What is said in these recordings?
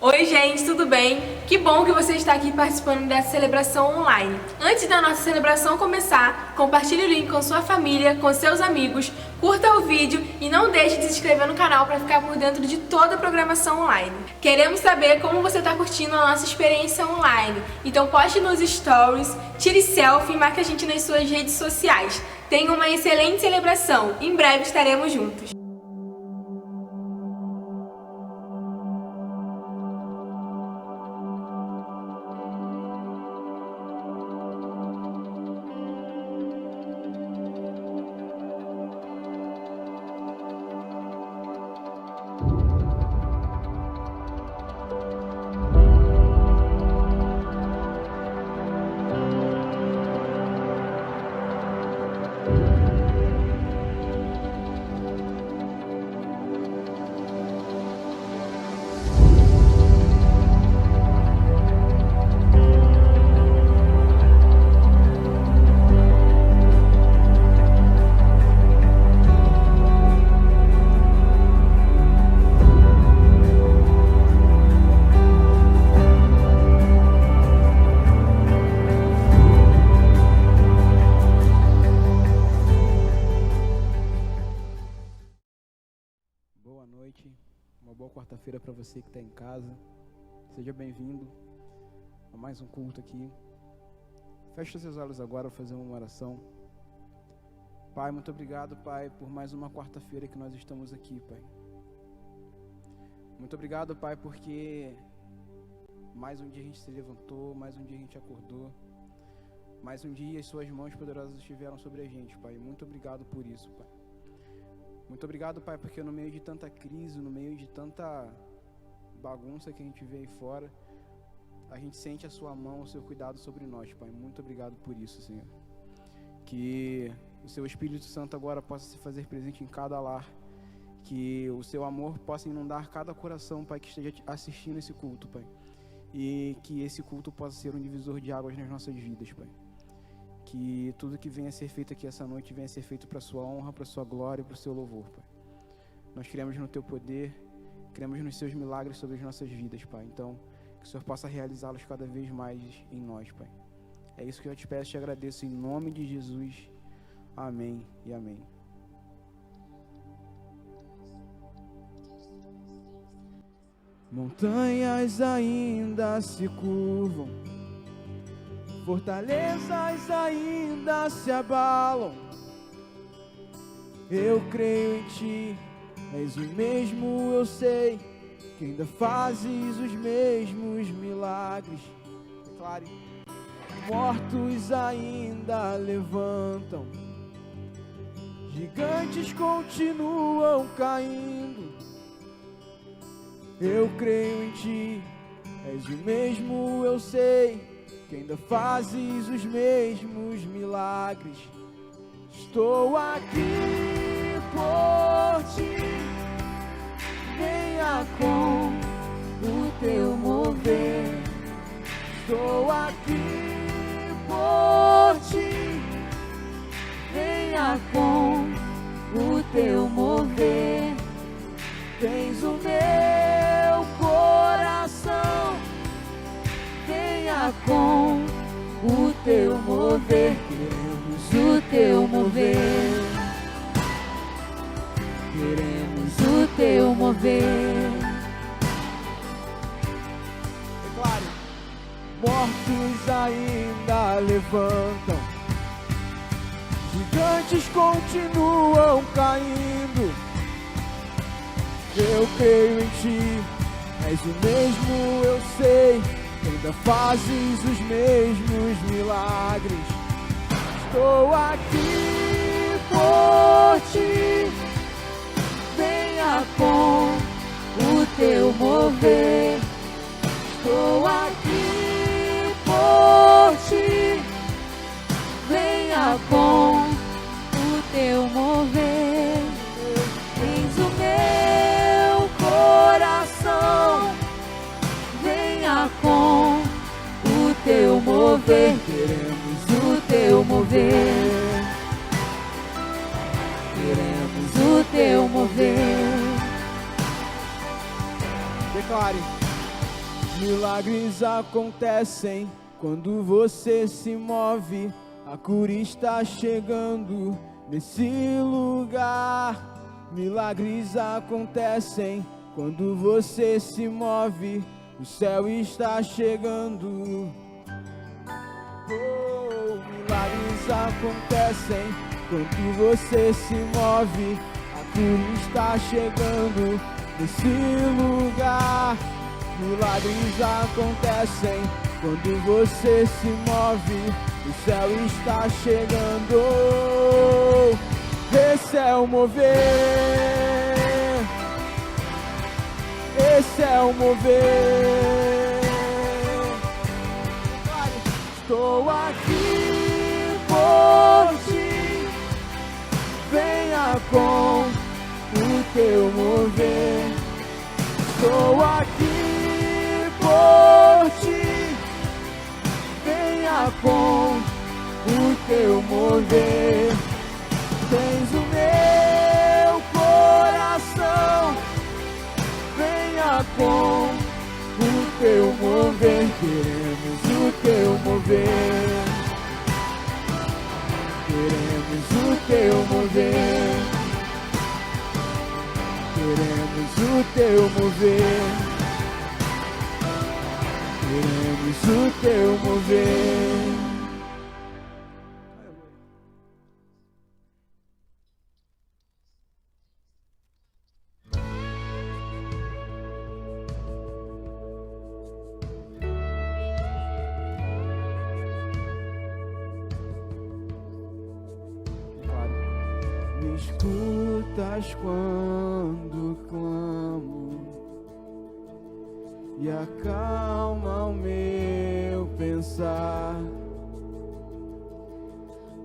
Oi gente, tudo bem? Que bom que você está aqui participando dessa celebração online. Antes da nossa celebração começar, compartilhe o link com sua família, com seus amigos, curta o vídeo e não deixe de se inscrever no canal para ficar por dentro de toda a programação online. Queremos saber como você está curtindo a nossa experiência online, então poste nos stories, tire selfie e marque a gente nas suas redes sociais. Tenha uma excelente celebração, em breve estaremos juntos. Boa noite, uma boa quarta-feira para você que está em casa. Seja bem-vindo a mais um culto aqui. Feche seus olhos agora, vou fazer uma oração. Pai, muito obrigado, Pai, por mais uma quarta-feira que nós estamos aqui, Pai. Muito obrigado, Pai, porque mais um dia a gente se levantou, mais um dia a gente acordou, mais um dia as suas mãos poderosas estiveram sobre a gente, Pai. Muito obrigado por isso, Pai. Muito obrigado, Pai, porque no meio de tanta crise, no meio de tanta bagunça que a gente vê aí fora, a gente sente a sua mão, o seu cuidado sobre nós, Pai. Muito obrigado por isso, Senhor. Que o seu Espírito Santo agora possa se fazer presente em cada lar, que o seu amor possa inundar cada coração, Pai, que esteja assistindo esse culto, Pai. E que esse culto possa ser um divisor de águas nas nossas vidas, Pai. Que tudo que venha a ser feito aqui essa noite venha a ser feito para a sua honra, para a sua glória e para o seu louvor, Pai. Nós cremos no teu poder, cremos nos seus milagres sobre as nossas vidas, Pai. Então, que o Senhor possa realizá-los cada vez mais em nós, Pai. É isso que eu te peço e te agradeço em nome de Jesus. Amém e amém. Montanhas ainda se curvam, fortalezas ainda se abalam. Eu creio em ti, és o mesmo, eu sei, que ainda fazes os mesmos milagres. Declare. Mortos ainda levantam, gigantes continuam caindo. Eu creio em ti, és o mesmo, eu sei, que ainda fazes os mesmos milagres. Estou aqui por ti, venha com o teu mover. Estou aqui por ti, venha com o teu mover. Tens o meu coração, venha com o teu mover. Queremos o teu mover, queremos o teu mover. Declare. Mortos ainda levantam, gigantes continuam caindo. Eu creio em ti, és o mesmo, eu sei, ainda fazes os mesmos milagres. Estou aqui por ti, venha com o teu mover. Estou aqui por ti, venha com o teu mover. Tens o meu coração, venha com o teu mover. Queremos o teu mover, queremos o teu mover. Declare. Milagres acontecem quando você se move. A cura está chegando nesse lugar. Milagres acontecem quando você se move. O céu está chegando. Oh, milagres acontecem quando você se move. A cura está chegando nesse lugar. Milagres acontecem quando você se move. O céu está chegando. Esse é o mover. Esse é o mover. Estou aqui por ti. Venha com o teu mover. Estou aqui por ti. Venha com o teu mover. Tens o meu coração. Venha com o teu mover. Queremos o teu mover. Queremos o teu mover. Queremos o teu mover. Queremos o teu mover. Me escutas quando clamo e acalma o meu pensar.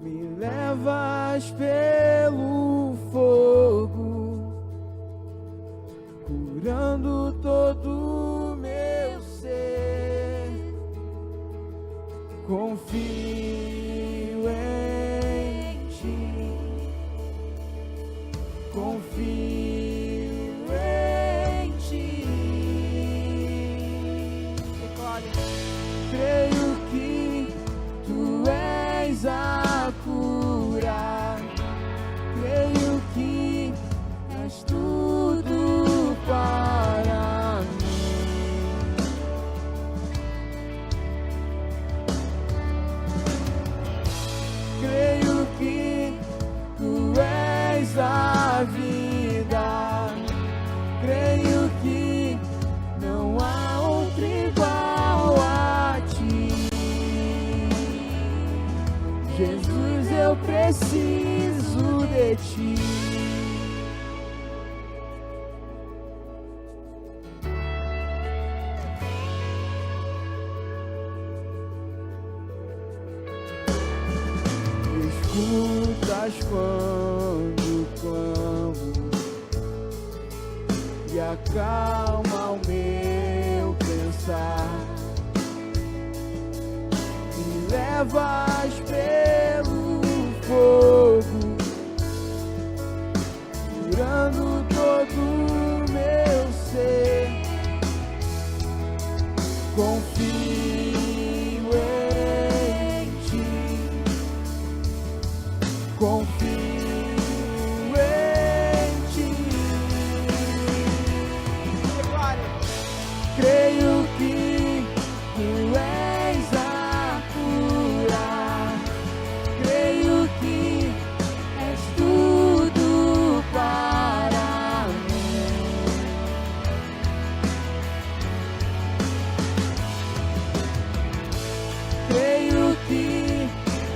Me levas pelo fogo, curando todo o meu ser. Confio em ti. Confio em ti. Creio que tu és a cura. Creio que és tudo para mim. Creio que tu és a vida. Creio que não há outro igual a ti. Jesus, eu preciso de ti. Me escutas quando clamo e acalma o meu pensar. Me levas pelo fogo, curando todo o meu ser. Confio em ti. Confio em ti. Creio que tu és a cura. Creio que és tudo para mim. Creio que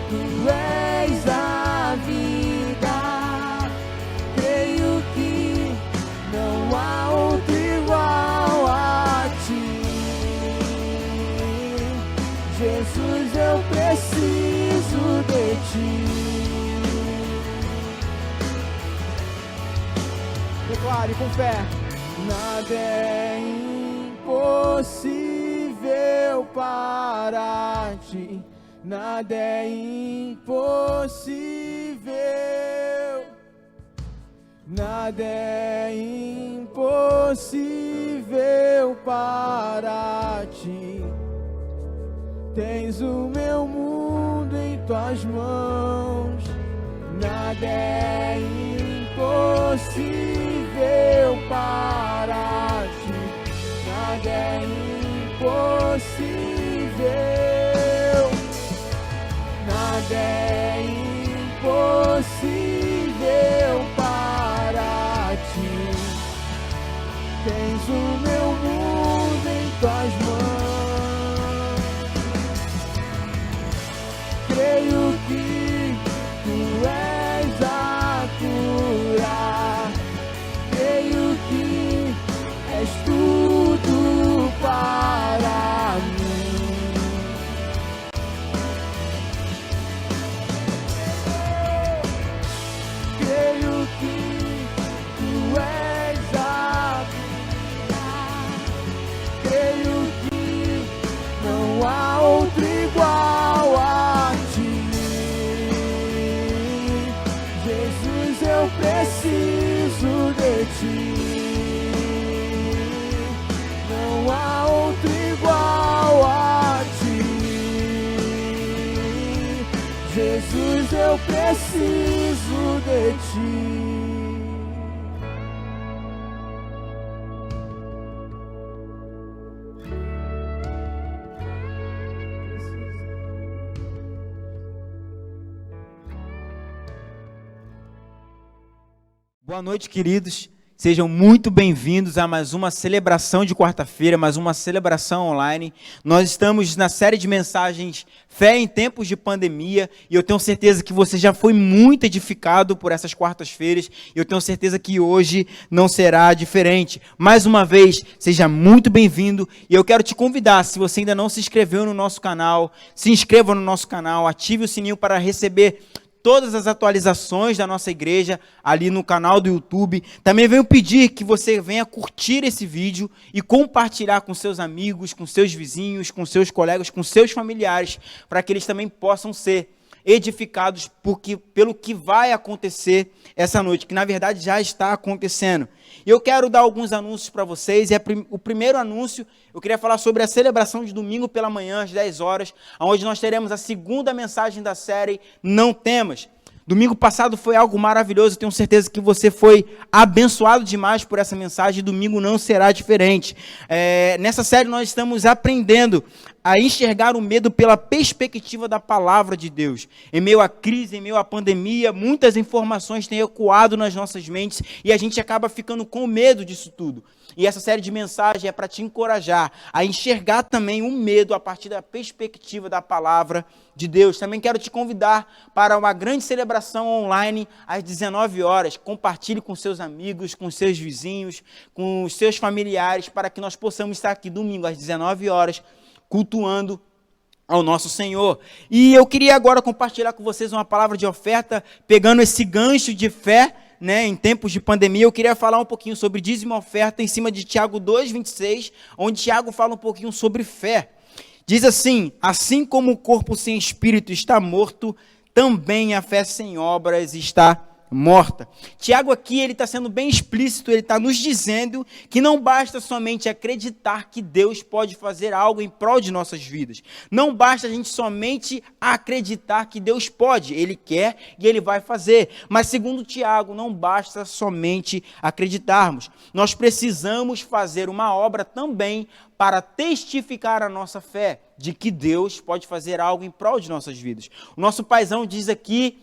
tu és a vida. Creio que não há outro igual a ti. Jesus, eu preciso de ti. Declare com fé. Nada é impossível para ti. Nada é impossível. Nada é impossível impossível para ti. Tens o meu mundo em tuas mãos. Nada é impossível para ti. Nada é impossível. Nada é impossível para ti. Tens o meu mundo em tuas mãos. Creio que tu és a cura. Creio que és tudo para mim. Creio que tu és a cura. Creio que não há outro igual a ti. Jesus, eu preciso de ti. Não há outro igual a ti. Jesus, eu preciso de ti. Boa noite, queridos. Sejam muito bem-vindos a mais uma celebração de quarta-feira, mais uma celebração online. Nós estamos na série de mensagens Fé em Tempos de Pandemia e eu tenho certeza que você já foi muito edificado por essas quartas-feiras e eu tenho certeza que hoje não será diferente. Mais uma vez, seja muito bem-vindo e eu quero te convidar, se você ainda não se inscreveu no nosso canal, se inscreva no nosso canal, ative o sininho para receber todas as atualizações da nossa igreja ali no canal do YouTube. Também venho pedir que você venha curtir esse vídeo e compartilhar com seus amigos, com seus vizinhos, com seus colegas, com seus familiares, para que eles também possam ser edificados pelo que vai acontecer essa noite, que na verdade já está acontecendo. E eu quero dar alguns anúncios para vocês. O primeiro anúncio, eu queria falar sobre a celebração de domingo pela manhã, às 10 horas, onde nós teremos a segunda mensagem da série Não Temas. Domingo passado foi algo maravilhoso, eu tenho certeza que você foi abençoado demais por essa mensagem, e domingo não será diferente. Nessa série nós estamos aprendendo a enxergar o medo pela perspectiva da palavra de Deus. Em meio à crise, em meio à pandemia, muitas informações têm ecoado nas nossas mentes e a gente acaba ficando com medo disso tudo. E essa série de mensagens é para te encorajar a enxergar também o medo a partir da perspectiva da palavra de Deus. Também quero te convidar para uma grande celebração online às 19 horas. Compartilhe com seus amigos, com seus vizinhos, com os seus familiares, para que nós possamos estar aqui domingo às 19 horas, cultuando ao nosso Senhor. E eu queria agora compartilhar com vocês uma palavra de oferta, pegando esse gancho de fé, em tempos de pandemia. Eu queria falar um pouquinho sobre dízimo e oferta em cima de Tiago 2,26, onde Tiago fala um pouquinho sobre fé. Diz assim: assim como o corpo sem espírito está morto, também a fé sem obras está morta. Tiago aqui, ele está sendo bem explícito, ele está nos dizendo que não basta somente acreditar que Deus pode fazer algo em prol de nossas vidas. Não basta a gente somente acreditar que Deus pode, Ele quer e Ele vai fazer. Mas segundo Tiago, não basta somente acreditarmos. Nós precisamos fazer uma obra também para testificar a nossa fé de que Deus pode fazer algo em prol de nossas vidas. O nosso paizão diz aqui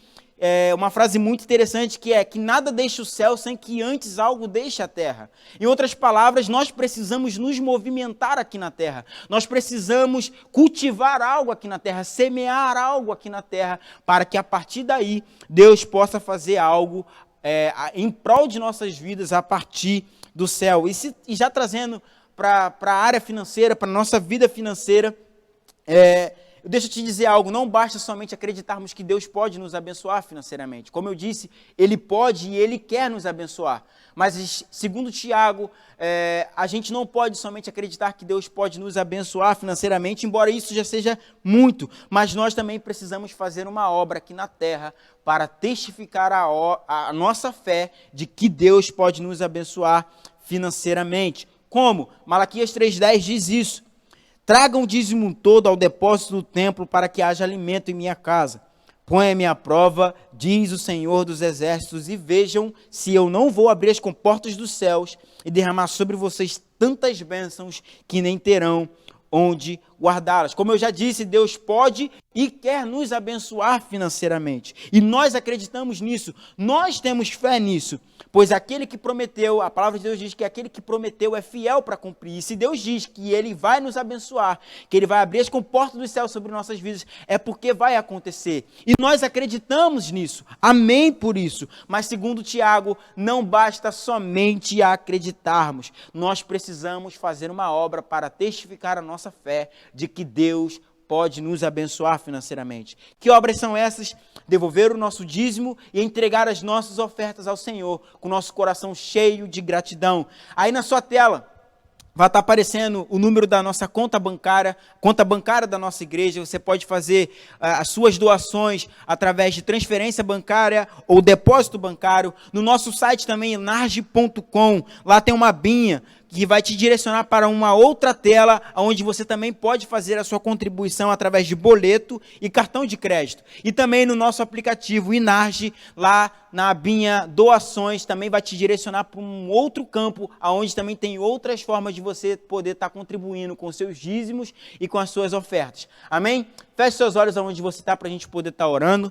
uma frase muito interessante, que é que nada deixa o céu sem que antes algo deixe a terra. Em outras palavras, nós precisamos nos movimentar aqui na terra. Nós precisamos cultivar algo aqui na terra, semear algo aqui na terra, para que a partir daí Deus possa fazer algo em prol de nossas vidas a partir do céu. E já trazendo para a área financeira, para a nossa vida financeira, deixa eu te dizer algo, não basta somente acreditarmos que Deus pode nos abençoar financeiramente. Como eu disse, Ele pode e Ele quer nos abençoar. Mas, segundo Tiago, a gente não pode somente acreditar que Deus pode nos abençoar financeiramente, embora isso já seja muito. Mas nós também precisamos fazer uma obra aqui na terra para testificar a nossa fé de que Deus pode nos abençoar financeiramente. Como? Malaquias 3,10 diz isso. Tragam o dízimo todo ao depósito do templo para que haja alimento em minha casa. Ponha-me à prova, diz o Senhor dos Exércitos, e vejam se eu não vou abrir as comportas dos céus e derramar sobre vocês tantas bênçãos que nem terão onde guardá-las. Como eu já disse, Deus pode e quer nos abençoar financeiramente. E nós acreditamos nisso, nós temos fé nisso, pois aquele que prometeu, a palavra de Deus diz que aquele que prometeu é fiel para cumprir. E se Deus diz que Ele vai nos abençoar, que Ele vai abrir as comportas do céu sobre nossas vidas, é porque vai acontecer. E nós acreditamos nisso, amém por isso. Mas segundo Tiago, não basta somente acreditarmos, nós precisamos fazer uma obra para testificar a nossa fé de que Deus pode nos abençoar financeiramente. Que obras são essas? Devolver o nosso dízimo e entregar as nossas ofertas ao Senhor, com o nosso coração cheio de gratidão. Aí na sua tela vai estar aparecendo o número da nossa conta bancária da nossa igreja. Você pode fazer as suas doações através de transferência bancária ou depósito bancário. No nosso site também, narge.com, lá tem uma abinha que vai te direcionar para uma outra tela, onde você também pode fazer a sua contribuição através de boleto e cartão de crédito. E também no nosso aplicativo Inarge, lá na abinha doações, também vai te direcionar para um outro campo, onde também tem outras formas de você poder estar contribuindo com seus dízimos e com as suas ofertas. Amém? Feche seus olhos aonde você está para a gente poder estar orando.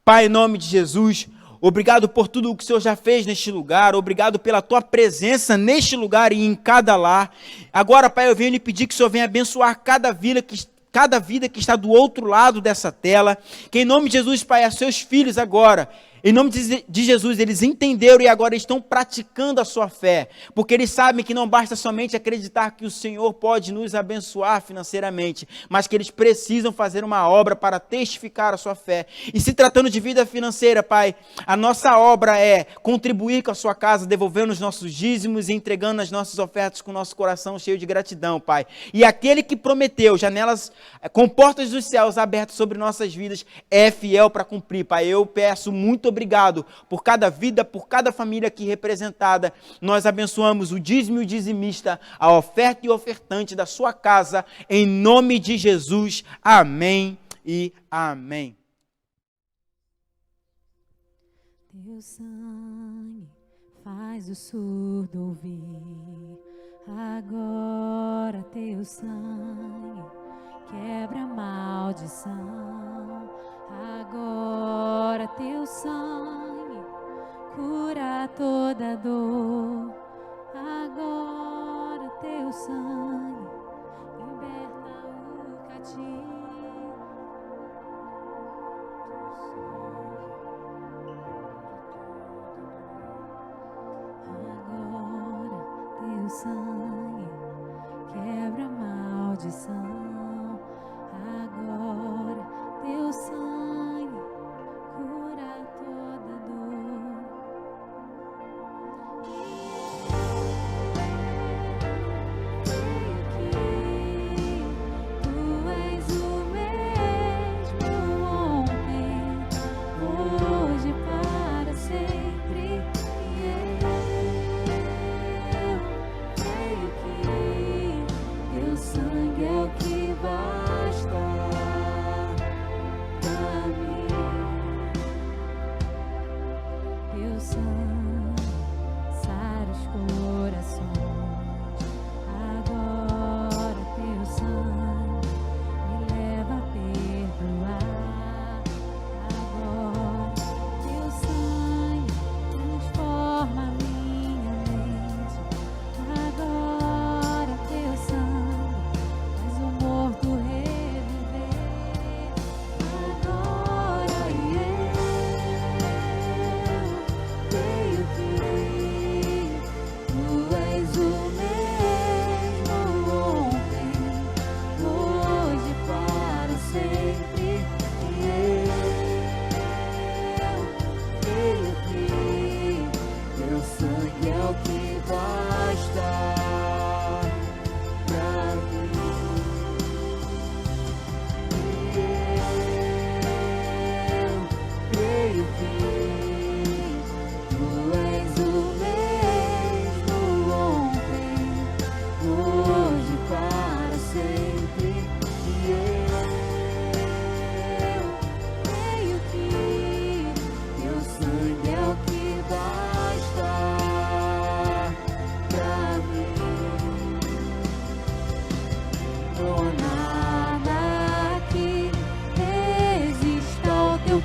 Pai, em nome de Jesus, obrigado por tudo o que o Senhor já fez neste lugar, obrigado pela tua presença neste lugar e em cada lar. Agora, Pai, eu venho lhe pedir que o Senhor venha abençoar cada vida que está do outro lado dessa tela, que em nome de Jesus, Pai, a seus filhos agora, em nome de Jesus, eles entenderam e agora estão praticando a sua fé, porque eles sabem que não basta somente acreditar que o Senhor pode nos abençoar financeiramente, mas que eles precisam fazer uma obra para testificar a sua fé. E se tratando de vida financeira, Pai, a nossa obra é contribuir com a sua casa, devolvendo os nossos dízimos e entregando as nossas ofertas com o nosso coração cheio de gratidão, Pai. E aquele que prometeu janelas com portas dos céus abertas sobre nossas vidas é fiel para cumprir, Pai. Eu peço muito obrigado por cada vida, por cada família aqui representada. Nós abençoamos o dízimo e o dizimista, a oferta e o ofertante da sua casa, em nome de Jesus. Amém e amém. Teu sangue faz o surdo ouvir, agora teu sangue quebra a maldição, agora teu sangue cura toda dor, agora teu sangue liberta o cativo. Agora teu sangue quebra a maldição, agora teu sangue cura toda dor. Creio que tu és o mesmo ontem, hoje para sempre. E eu creio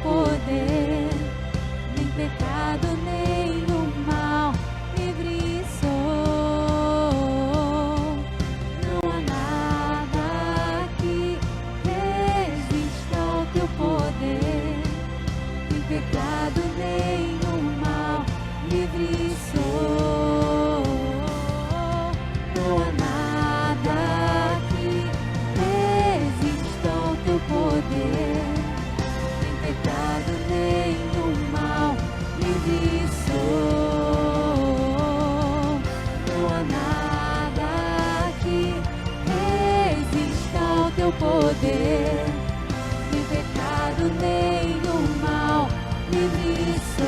poder, nem pecado, nenhum mal, livre sou. Não há nada que resista ao teu poder, nem pecado, nenhum mal, livre sou. Não há nada que resista ao teu poder, nem pecado, nenhum mal, livre sou. Não há nada que resista ao teu poder, nem pecado, nenhum mal, livre sou.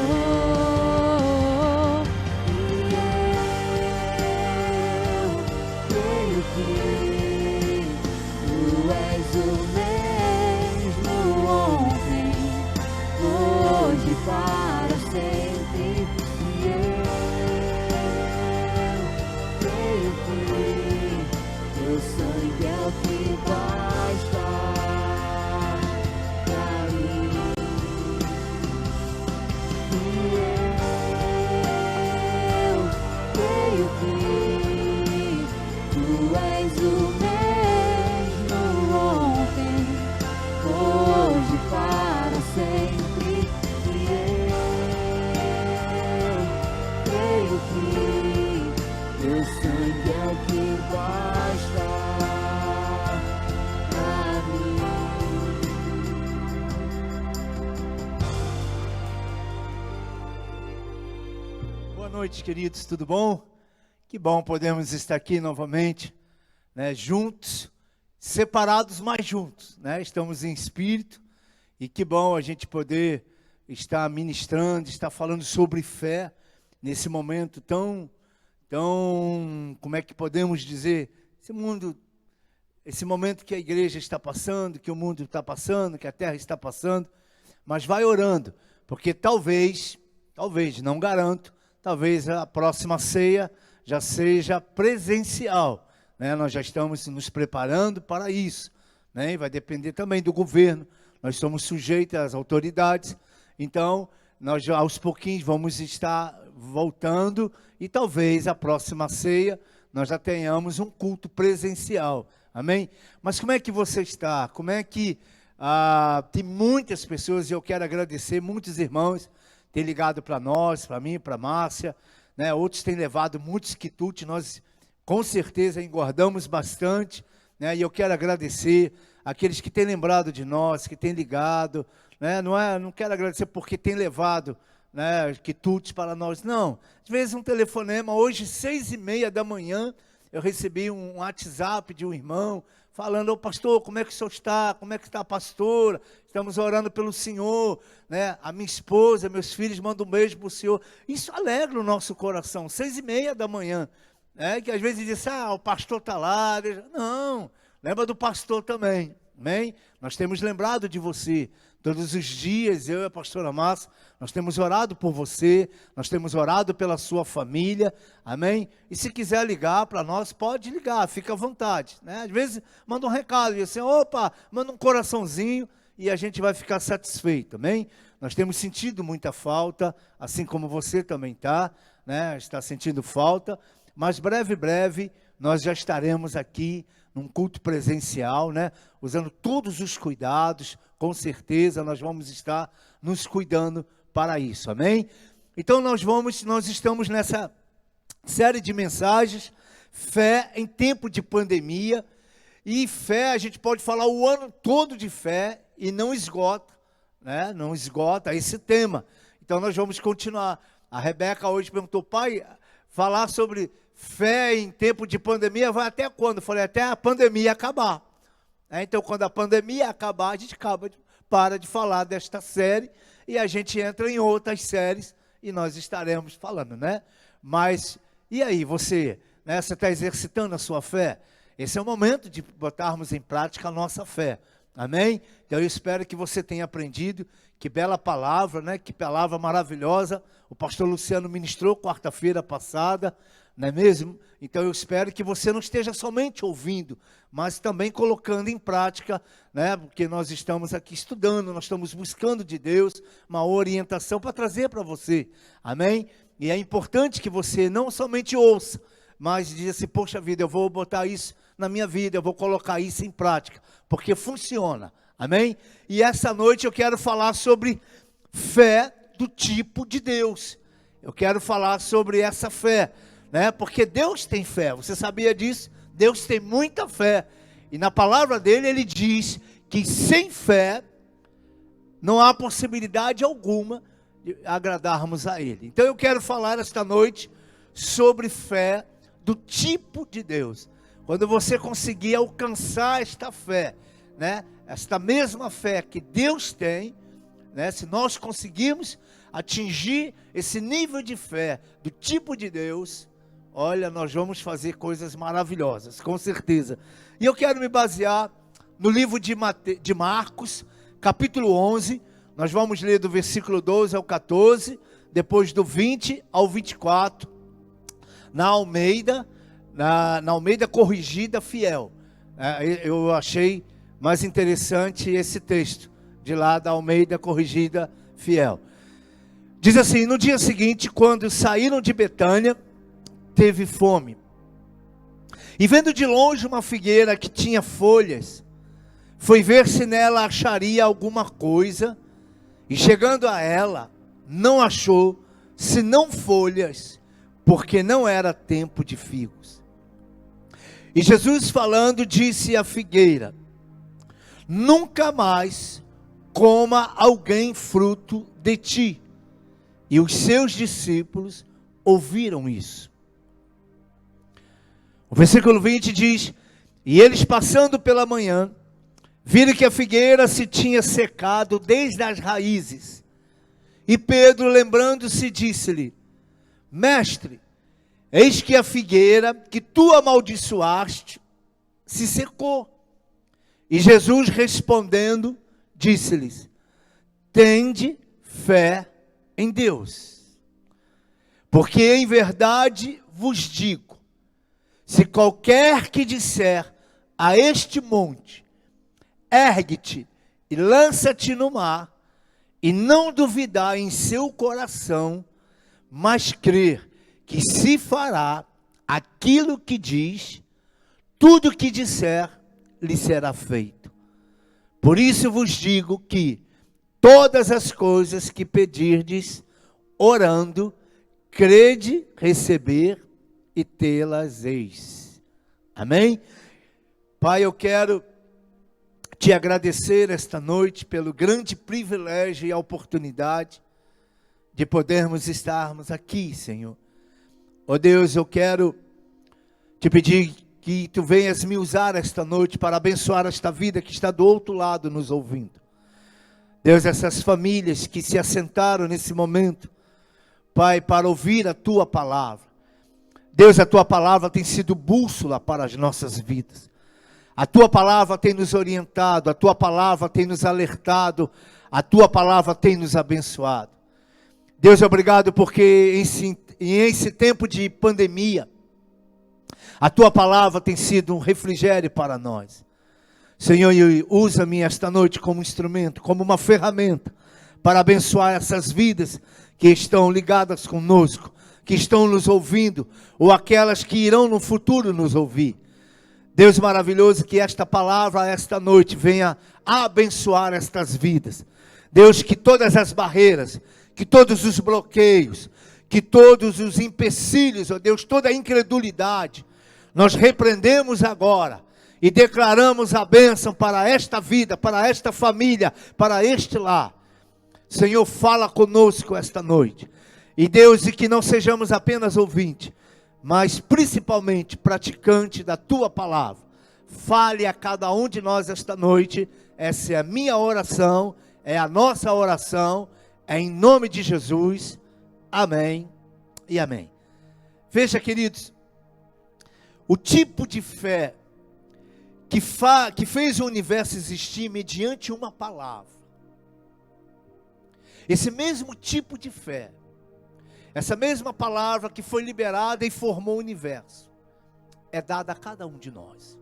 E eu creio que tu és o mesmo ontem, hoje, para sempre. E eu creio que teu sangue é o que basta pra mim. E eu creio que tu és o mesmo ontem, hoje, para sempre. E eu creio que teu sangue é o que basta pra mim. Boa noite, queridos, tudo bom? Que bom podemos estar aqui novamente, né, juntos, separados, mas juntos, né? Estamos em espírito e que bom a gente poder estar ministrando, estar falando sobre fé nesse momento tão, como é que podemos dizer, esse momento que a igreja está passando, que o mundo está passando, que a terra está passando, mas vai orando, porque talvez, não garanto, talvez a próxima ceia já seja presencial, né? Nós já estamos nos preparando para isso, né? E vai depender também do governo, nós somos sujeitos às autoridades, então nós já aos pouquinhos vamos estar voltando e talvez a próxima ceia nós já tenhamos um culto presencial, amém? Mas como é que você está? Como é que tem muitas pessoas, e eu quero agradecer, muitos irmãos têm ligado para nós, para mim, para a Márcia, né? Outros têm levado muitos quitutes, nós com certeza engordamos bastante, né? E eu quero agradecer aqueles que têm lembrado de nós, que têm ligado, né? Não quero agradecer porque têm levado, né, quitutes para nós, não. Às vezes um telefonema, hoje 6:30 da manhã, eu recebi um WhatsApp de um irmão, falando: ô pastor, como é que o senhor está? Como é que está a pastora? Estamos orando pelo senhor, né? A minha esposa, meus filhos mandam um beijo para o senhor. Isso alegra o nosso coração, 6:30 da manhã, né? Que às vezes diz: o pastor está lá. Não, lembra do pastor também, amém? Nós temos lembrado de você. Todos os dias, eu e a pastora Márcia, nós temos orado por você, nós temos orado pela sua família, amém? E se quiser ligar para nós, pode ligar, fica à vontade, né? Às vezes, manda um recado, e assim, opa, manda um coraçãozinho, e a gente vai ficar satisfeito, amém? Nós temos sentido muita falta, assim como você também está, né? Está sentindo falta, mas breve, nós já estaremos aqui, num culto presencial, né? Usando todos os cuidados, com certeza nós vamos estar nos cuidando para isso, amém? Então nós estamos nessa série de mensagens, fé em tempo de pandemia, e fé, a gente pode falar o ano todo de fé, e não esgota, né? Não esgota esse tema. Então nós vamos continuar. A Rebeca hoje perguntou: pai, falar sobre fé em tempo de pandemia vai até quando? Eu falei: até a pandemia acabar. Então, quando a pandemia acabar, a gente para de falar desta série e a gente entra em outras séries e nós estaremos falando, né? Mas, e aí, você está exercitando a sua fé? Esse é o momento de botarmos em prática a nossa fé, amém? Então, eu espero que você tenha aprendido. Que bela palavra, né? Que palavra maravilhosa. O pastor Luciano ministrou quarta-feira passada, não é mesmo? Então eu espero que você não esteja somente ouvindo, mas também colocando em prática, né? Porque nós estamos aqui estudando, nós estamos buscando de Deus uma orientação para trazer para você, amém? E é importante que você não somente ouça, mas diga assim, poxa vida, eu vou botar isso na minha vida, eu vou colocar isso em prática, porque funciona, amém? E essa noite eu quero falar sobre fé do tipo de Deus. Eu quero falar sobre essa fé, né? Porque Deus tem fé, você sabia disso? Deus tem muita fé, e na palavra dele ele diz que sem fé não há possibilidade alguma de agradarmos a ele. Então eu quero falar esta noite sobre fé do tipo de Deus. Quando você conseguir alcançar esta fé, né? Esta mesma fé que Deus tem, né? Se nós conseguirmos atingir esse nível de fé do tipo de Deus, olha, nós vamos fazer coisas maravilhosas, com certeza. E eu quero me basear no livro de Marcos, capítulo 11. Nós vamos ler do versículo 12 ao 14, depois do 20 ao 24, na Almeida, na Almeida Corrigida Fiel. Eu achei mais interessante esse texto, de lá da Almeida Corrigida Fiel. Diz assim: no dia seguinte, quando saíram de Betânia, teve fome. E vendo de longe uma figueira que tinha folhas, foi ver se nela acharia alguma coisa, e chegando a ela, não achou, senão folhas, porque não era tempo de figos. E Jesus falando, disse à figueira: nunca mais coma alguém fruto de ti. E os seus discípulos ouviram isso. O versículo 20 diz: e eles passando pela manhã, viram que a figueira se tinha secado desde as raízes. E Pedro, lembrando-se, disse-lhe: mestre, eis que a figueira que tu amaldiçoaste se secou. E Jesus respondendo, disse-lhes: tende fé em Deus, porque em verdade vos digo, se qualquer que disser a este monte, ergue-te e lança-te no mar, e não duvidar em seu coração, mas crer que se fará aquilo que diz, tudo que disser lhe será feito. Por isso vos digo que todas as coisas que pedirdes, orando, crede receber e tê-las eis. Amém? Pai, eu quero te agradecer esta noite pelo grande privilégio e a oportunidade de podermos estarmos aqui, Senhor. Ó Deus, eu quero te pedir que tu venhas me usar esta noite para abençoar esta vida que está do outro lado nos ouvindo. Deus, essas famílias que se assentaram nesse momento, Pai, para ouvir a tua palavra. Deus, a tua palavra tem sido bússola para as nossas vidas. A tua palavra tem nos orientado, a tua palavra tem nos alertado, a tua palavra tem nos abençoado. Deus, obrigado porque em esse tempo de pandemia, a tua palavra tem sido um refrigério para nós. Senhor, usa-me esta noite como instrumento, como uma ferramenta, para abençoar essas vidas que estão ligadas conosco, que estão nos ouvindo, ou aquelas que irão no futuro nos ouvir. Deus maravilhoso, que esta palavra, esta noite, venha a abençoar estas vidas. Deus, que todas as barreiras, que todos os bloqueios, que todos os empecilhos, ó Deus, toda a incredulidade, nós repreendemos agora e declaramos a bênção para esta vida, para esta família, para este lar. Senhor, fala conosco esta noite. E Deus, e que não sejamos apenas ouvintes, mas principalmente praticante da tua palavra. Fale a cada um de nós esta noite. Essa é a minha oração, é a nossa oração, é em nome de Jesus. Amém e amém. Veja, queridos, o tipo de fé que fez o universo existir mediante uma palavra. Esse mesmo tipo de fé essa mesma palavra que foi liberada e formou o universo, é dada a cada um de nós.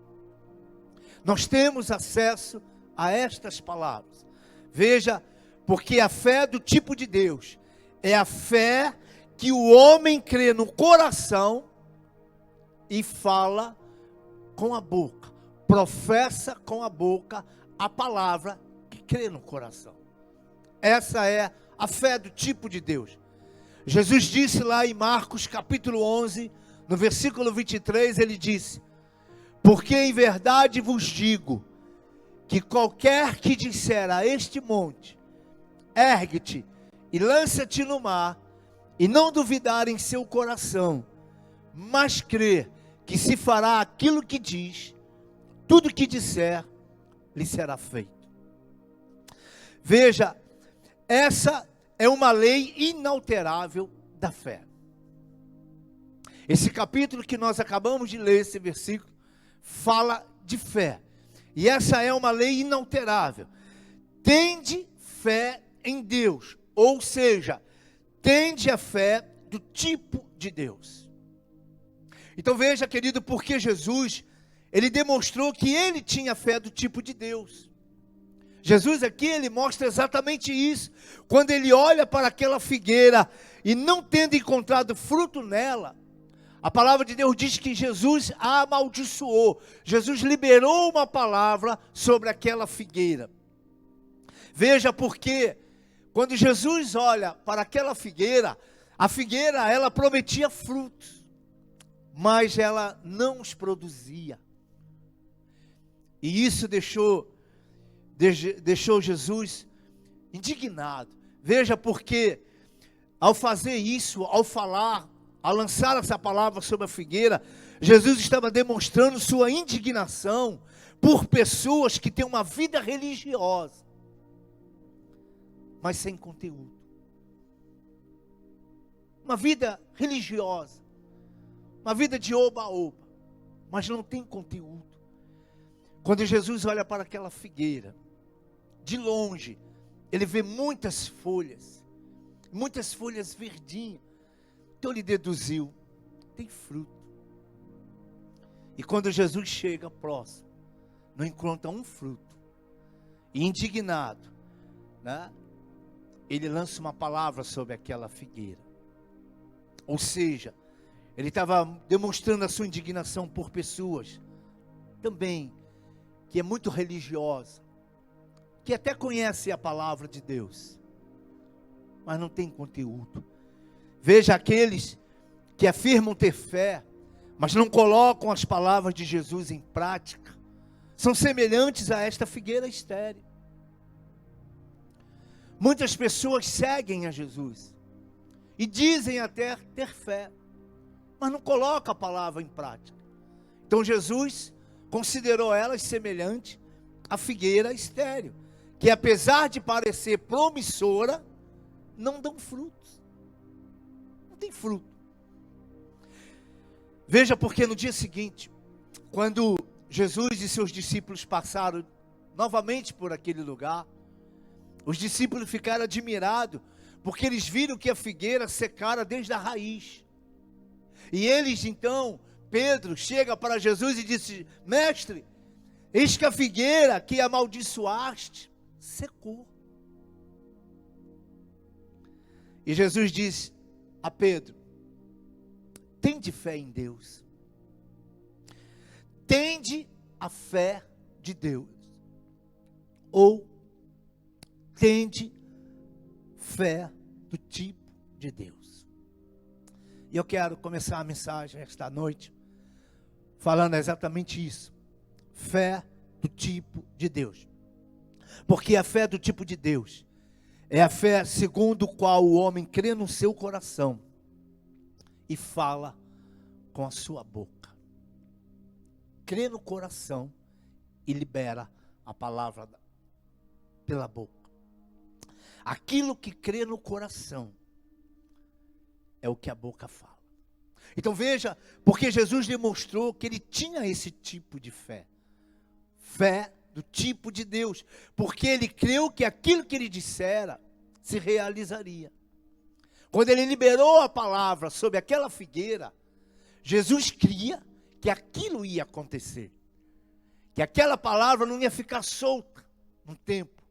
Nós temos acesso a estas palavras. Veja, porque a fé do tipo de Deus é a fé que o homem crê no coração e fala com a boca, professa com a boca a palavra que crê no coração. Essa é a fé do tipo de Deus. Jesus disse lá em Marcos capítulo 11, no versículo 23, ele disse: porque em verdade vos digo, que qualquer que disser a este monte, ergue-te e lança-te no mar, e não duvidar em seu coração, mas crer que se fará aquilo que diz, tudo que disser, lhe será feito. Veja, essa é uma lei inalterável da fé. Esse capítulo que nós acabamos de ler, esse versículo, fala de fé. E essa é uma lei inalterável. Tende fé em Deus, ou seja, tende a fé do tipo de Deus. Então veja, querido, porque Jesus, ele demonstrou que ele tinha fé do tipo de Deus. Jesus aqui, ele mostra exatamente isso. Quando ele olha para aquela figueira e não tendo encontrado fruto nela, a palavra de Deus diz que Jesus a amaldiçoou. Jesus liberou uma palavra sobre aquela figueira. Veja, porque quando Jesus olha para aquela figueira, a figueira, ela prometia frutos, mas ela não os produzia. E isso deixou Jesus indignado. Veja, porque ao fazer isso, ao falar, ao lançar essa palavra sobre a figueira, Jesus estava demonstrando sua indignação por pessoas que têm uma vida religiosa, mas sem conteúdo. Uma vida religiosa, uma vida de oba-oba, mas não tem conteúdo. Quando Jesus olha para aquela figueira, de longe, ele vê muitas folhas verdinhas. Então ele deduziu, tem fruto. E quando Jesus chega próximo, não encontra um fruto, e indignado, né, ele lança uma palavra sobre aquela figueira. Ou seja, ele estava demonstrando a sua indignação por pessoas também que é muito religiosa, que até conhece a palavra de Deus, mas não tem conteúdo. Veja, aqueles que afirmam ter fé, mas não colocam as palavras de Jesus em prática, são semelhantes a esta figueira estéril. Muitas pessoas seguem a Jesus e dizem até ter fé, mas não colocam a palavra em prática. Então Jesus considerou elas semelhante à figueira estéril, que apesar de parecer promissora, não dão frutos. Não tem fruto. Veja, porque no dia seguinte, quando Jesus e seus discípulos passaram novamente por aquele lugar, os discípulos ficaram admirados, porque eles viram que a figueira secara desde a raiz. E eles então, Pedro chega para Jesus e disse: mestre, eis que a figueira que amaldiçoaste secou. E Jesus disse a Pedro: tende fé em Deus, tende a fé de Deus, ou tende fé do tipo de Deus. E eu quero começar a mensagem esta noite falando exatamente isso: fé do tipo de Deus. Porque a fé do tipo de Deus é a fé segundo o qual o homem crê no seu coração e fala com a sua boca. Crê no coração e libera a palavra pela boca. Aquilo que crê no coração é o que a boca fala. Então veja, porque Jesus demonstrou que ele tinha esse tipo de fé. Fé do tipo de Deus. Porque ele creu que aquilo que ele dissera se realizaria. Quando ele liberou a palavra sobre aquela figueira, Jesus cria que aquilo ia acontecer. Que aquela palavra não ia ficar solta no tempo.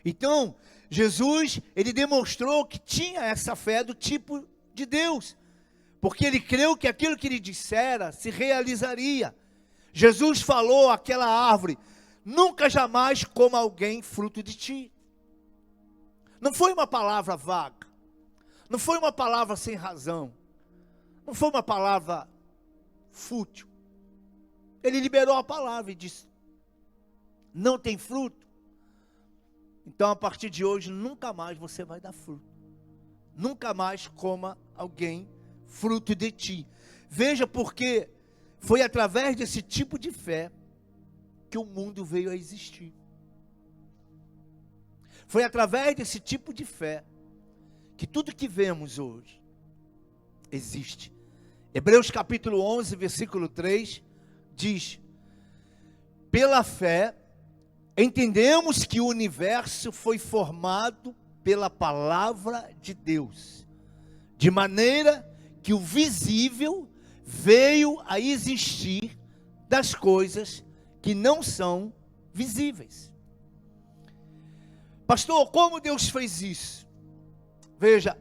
Então, Jesus, ele demonstrou que tinha essa fé do tipo de Deus. Porque ele creu que aquilo que ele dissera se realizaria. Jesus falou àquela árvore: nunca jamais coma alguém fruto de ti. Não foi uma palavra vaga. Não foi uma palavra sem razão. Não foi uma palavra fútil. Ele liberou a palavra e disse: não tem fruto? Então a partir de hoje nunca mais você vai dar fruto. Nunca mais coma alguém fruto de ti. Veja, porque foi através desse tipo de fé que o mundo veio a existir. Foi através desse tipo de fé que tudo que vemos hoje existe. Hebreus capítulo 11, versículo 3 diz: pela fé entendemos que o universo foi formado pela palavra de Deus, de maneira que o visível veio a existir das coisas que não são visíveis. Pastor, como Deus fez isso? Veja,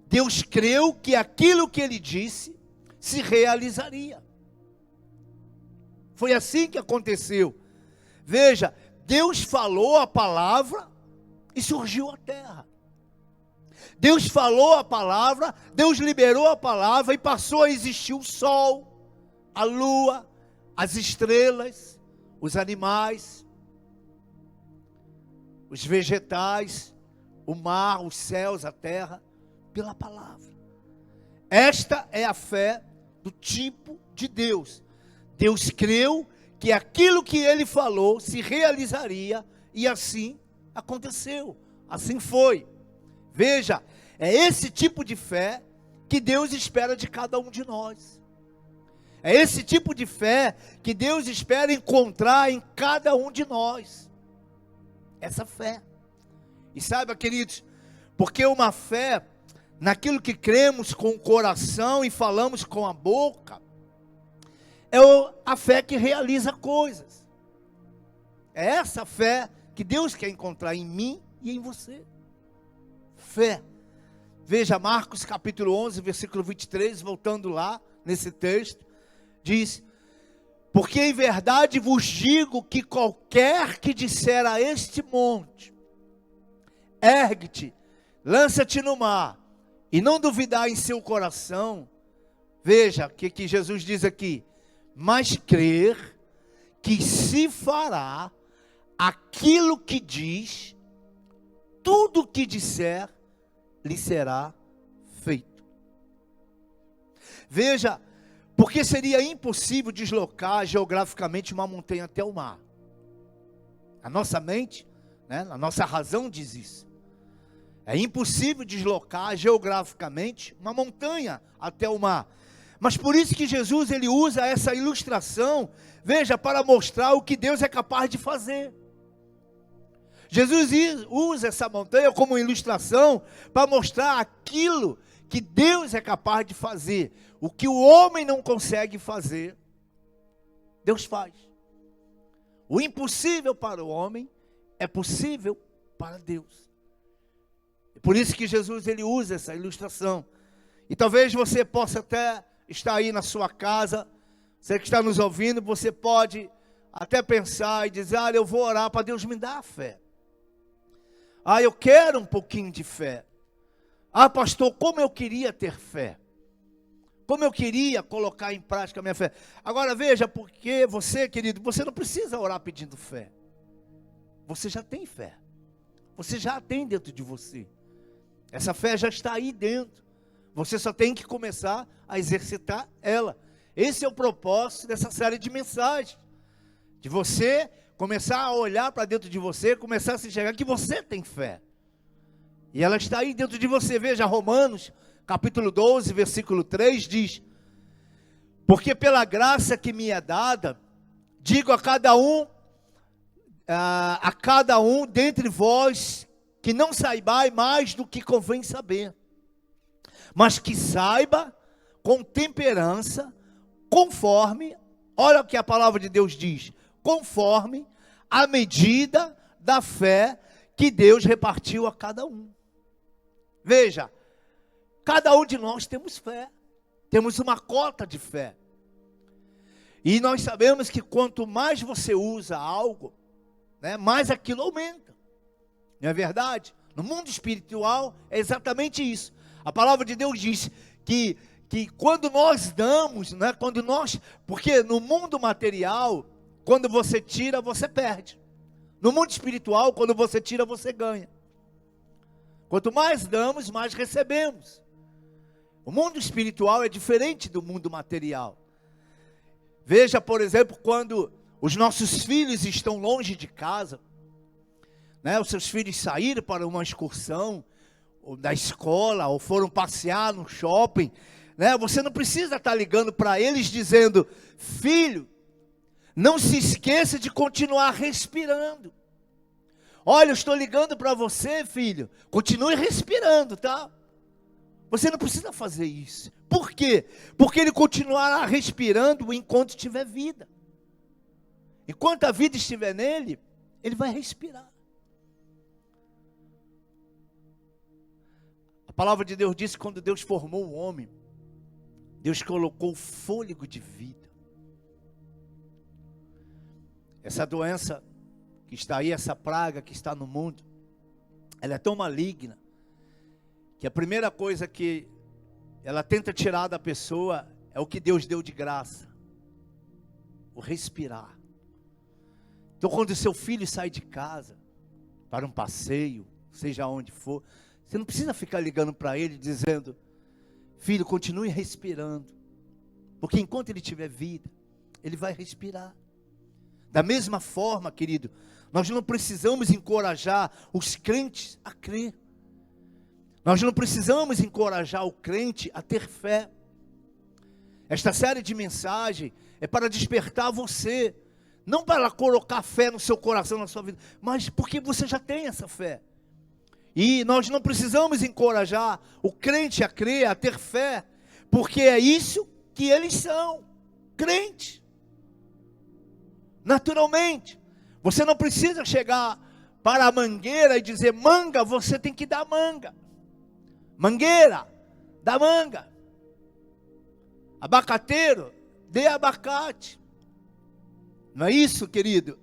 Deus creu que aquilo que ele disse se realizaria. Foi assim que aconteceu. Veja, Deus falou a palavra e surgiu a terra. Deus falou a palavra, Deus liberou a palavra e passou a existir o sol, a lua, as estrelas, os animais, os vegetais, o mar, os céus, a terra, pela palavra. Esta é a fé do tipo de Deus. Deus creu que aquilo que ele falou se realizaria e assim aconteceu, assim foi. Veja, é esse tipo de fé que Deus espera de cada um de nós. É esse tipo de fé que Deus espera encontrar em cada um de nós. Essa fé. E saiba, queridos, porque uma fé naquilo que cremos com o coração e falamos com a boca, é a fé que realiza coisas. É essa fé que Deus quer encontrar em mim e em você. Fé. Veja Marcos capítulo 11, versículo 23, voltando lá nesse texto, diz: porque em verdade vos digo que qualquer que disser a este monte, ergue-te, lança-te no mar, e não duvidar em seu coração, veja o que Jesus diz aqui, mas crer que se fará aquilo que diz, tudo o que disser lhe será feito. Veja, porque seria impossível deslocar geograficamente uma montanha até o mar. A nossa mente, né, a nossa razão diz isso. É impossível deslocar geograficamente uma montanha até o mar. Mas por isso que Jesus ele usa essa ilustração, veja, para mostrar o que Deus é capaz de fazer. Jesus usa essa montanha como ilustração para mostrar aquilo que Deus é capaz de fazer. O que o homem não consegue fazer, Deus faz. O impossível para o homem é possível para Deus. Por isso que Jesus ele usa essa ilustração. E talvez você possa até estar aí na sua casa, você que está nos ouvindo, você pode até pensar e dizer: eu vou orar para Deus me dar fé. Eu quero um pouquinho de fé. Pastor, como eu queria ter fé. Como eu queria colocar em prática a minha fé. Agora veja, porque você, querido, você não precisa orar pedindo fé. Você já tem fé. Você já a tem dentro de você. Essa fé já está aí dentro. Você só tem que começar a exercitar ela. Esse é o propósito dessa série de mensagens. De você começar a olhar para dentro de você, começar a se enxergar que você tem fé. E ela está aí dentro de você. Veja, Romanos, capítulo 12, versículo 3, diz: porque pela graça que me é dada, digo a cada um dentre vós, que não saibais mais do que convém saber. mas que saiba com temperança, conforme, olha o que a palavra de Deus diz, conforme a medida da fé que Deus repartiu a cada um. Veja, cada um de nós temos fé, temos uma cota de fé. E nós sabemos que quanto mais você usa algo, né, mais aquilo aumenta. Não é verdade? No mundo espiritual é exatamente isso. A palavra de Deus diz que quando nós damos, né, porque no mundo material, quando você tira, você perde. No mundo espiritual, quando você tira, você ganha. Quanto mais damos, mais recebemos. O mundo espiritual é diferente do mundo material. Veja, por exemplo, quando os nossos filhos estão longe de casa, né, os seus filhos saíram para uma excursão, ou da escola, ou foram passear no shopping, né, você não precisa estar ligando para eles dizendo, filho, não se esqueça de continuar respirando. Olha, eu estou ligando para você, filho, continue respirando, tá? Você não precisa fazer isso. Por quê? Porque ele continuará respirando enquanto tiver vida. Enquanto a vida estiver nele, ele vai respirar. A palavra de Deus diz que quando Deus formou o homem, Deus colocou fôlego de vida. Essa doença que está aí, essa praga que está no mundo, ela é tão maligna, que a primeira coisa que ela tenta tirar da pessoa é o que Deus deu de graça, o respirar. Então quando o seu filho sai de casa, para um passeio, seja onde for, você não precisa ficar ligando para ele dizendo, filho, continue respirando, porque enquanto ele tiver vida, ele vai respirar. Da mesma forma, querido, nós não precisamos encorajar os crentes a crer. Nós não precisamos encorajar o crente a ter fé. Esta série de mensagem é para despertar você, não para colocar fé no seu coração, na sua vida, mas porque você já tem essa fé. E nós não precisamos encorajar o crente a crer, a ter fé, porque é isso que eles são, crentes. Naturalmente, você não precisa chegar para a mangueira e dizer, manga, você tem que dar manga. Mangueira, dá manga. Abacateiro, dê abacate. Não é isso, querido?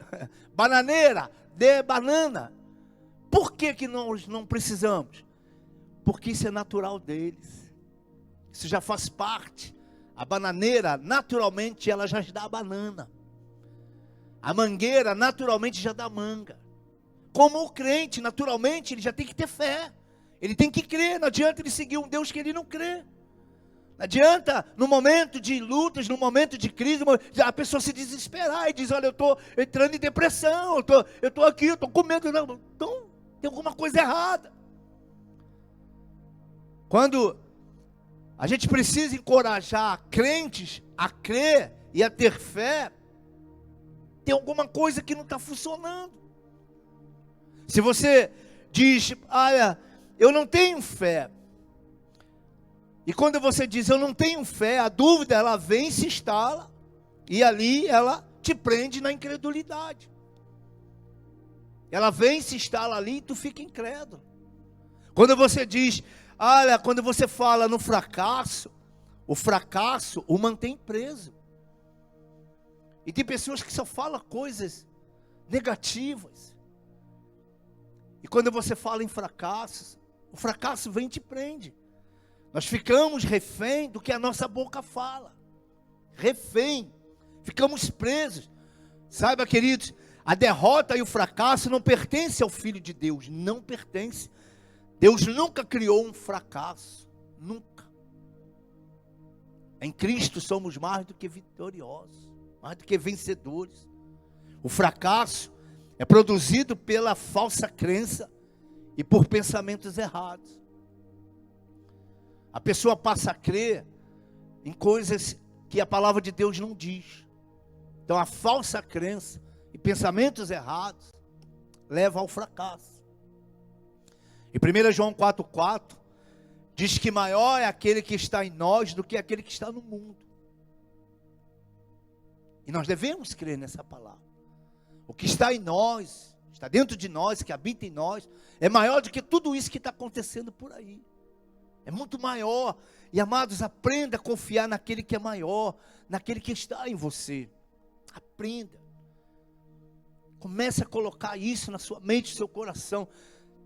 Bananeira, dê banana. Por que nós não precisamos? Porque isso é natural deles. Isso já faz parte. A bananeira, naturalmente, ela já dá banana. A mangueira, naturalmente, já dá manga. Como o crente, naturalmente, ele já tem que ter fé. Ele tem que crer, não adianta ele seguir um Deus que ele não crê. Não adianta, no momento de lutas, no momento de crise, a pessoa se desesperar e diz, olha, eu estou entrando em depressão, eu estou aqui, eu estou com medo. Não, então, tem alguma coisa errada. Quando a gente precisa encorajar crentes a crer e a ter fé, tem alguma coisa que não está funcionando. Se você diz, olha, eu não tenho fé. E quando você diz, eu não tenho fé, a dúvida, ela vem, se instala, e ali ela te prende na incredulidade. Ela vem, se instala ali, e tu fica incrédulo. Quando você diz, olha, quando você fala no fracasso, o fracasso o mantém preso. E tem pessoas que só falam coisas negativas. E quando você fala em fracassos, o fracasso vem e te prende. Nós ficamos refém do que a nossa boca fala. Refém. Ficamos presos. Saiba, queridos, a derrota e o fracasso não pertencem ao Filho de Deus. Não pertence. Deus nunca criou um fracasso. Nunca. Em Cristo somos mais do que vitoriosos. Mais do que vencedores. O fracasso é produzido pela falsa crença e por pensamentos errados. A pessoa passa a crer em coisas que a palavra de Deus não diz. Então a falsa crença e pensamentos errados levam ao fracasso. Em 1 João 4,4, diz que maior é aquele que está em nós do que aquele que está no mundo. E nós devemos crer nessa palavra. O que está em nós, está dentro de nós, que habita em nós, é maior do que tudo isso que está acontecendo por aí. É muito maior. E amados, aprenda a confiar naquele que é maior, naquele que está em você. Aprenda. Comece a colocar isso na sua mente, no seu coração.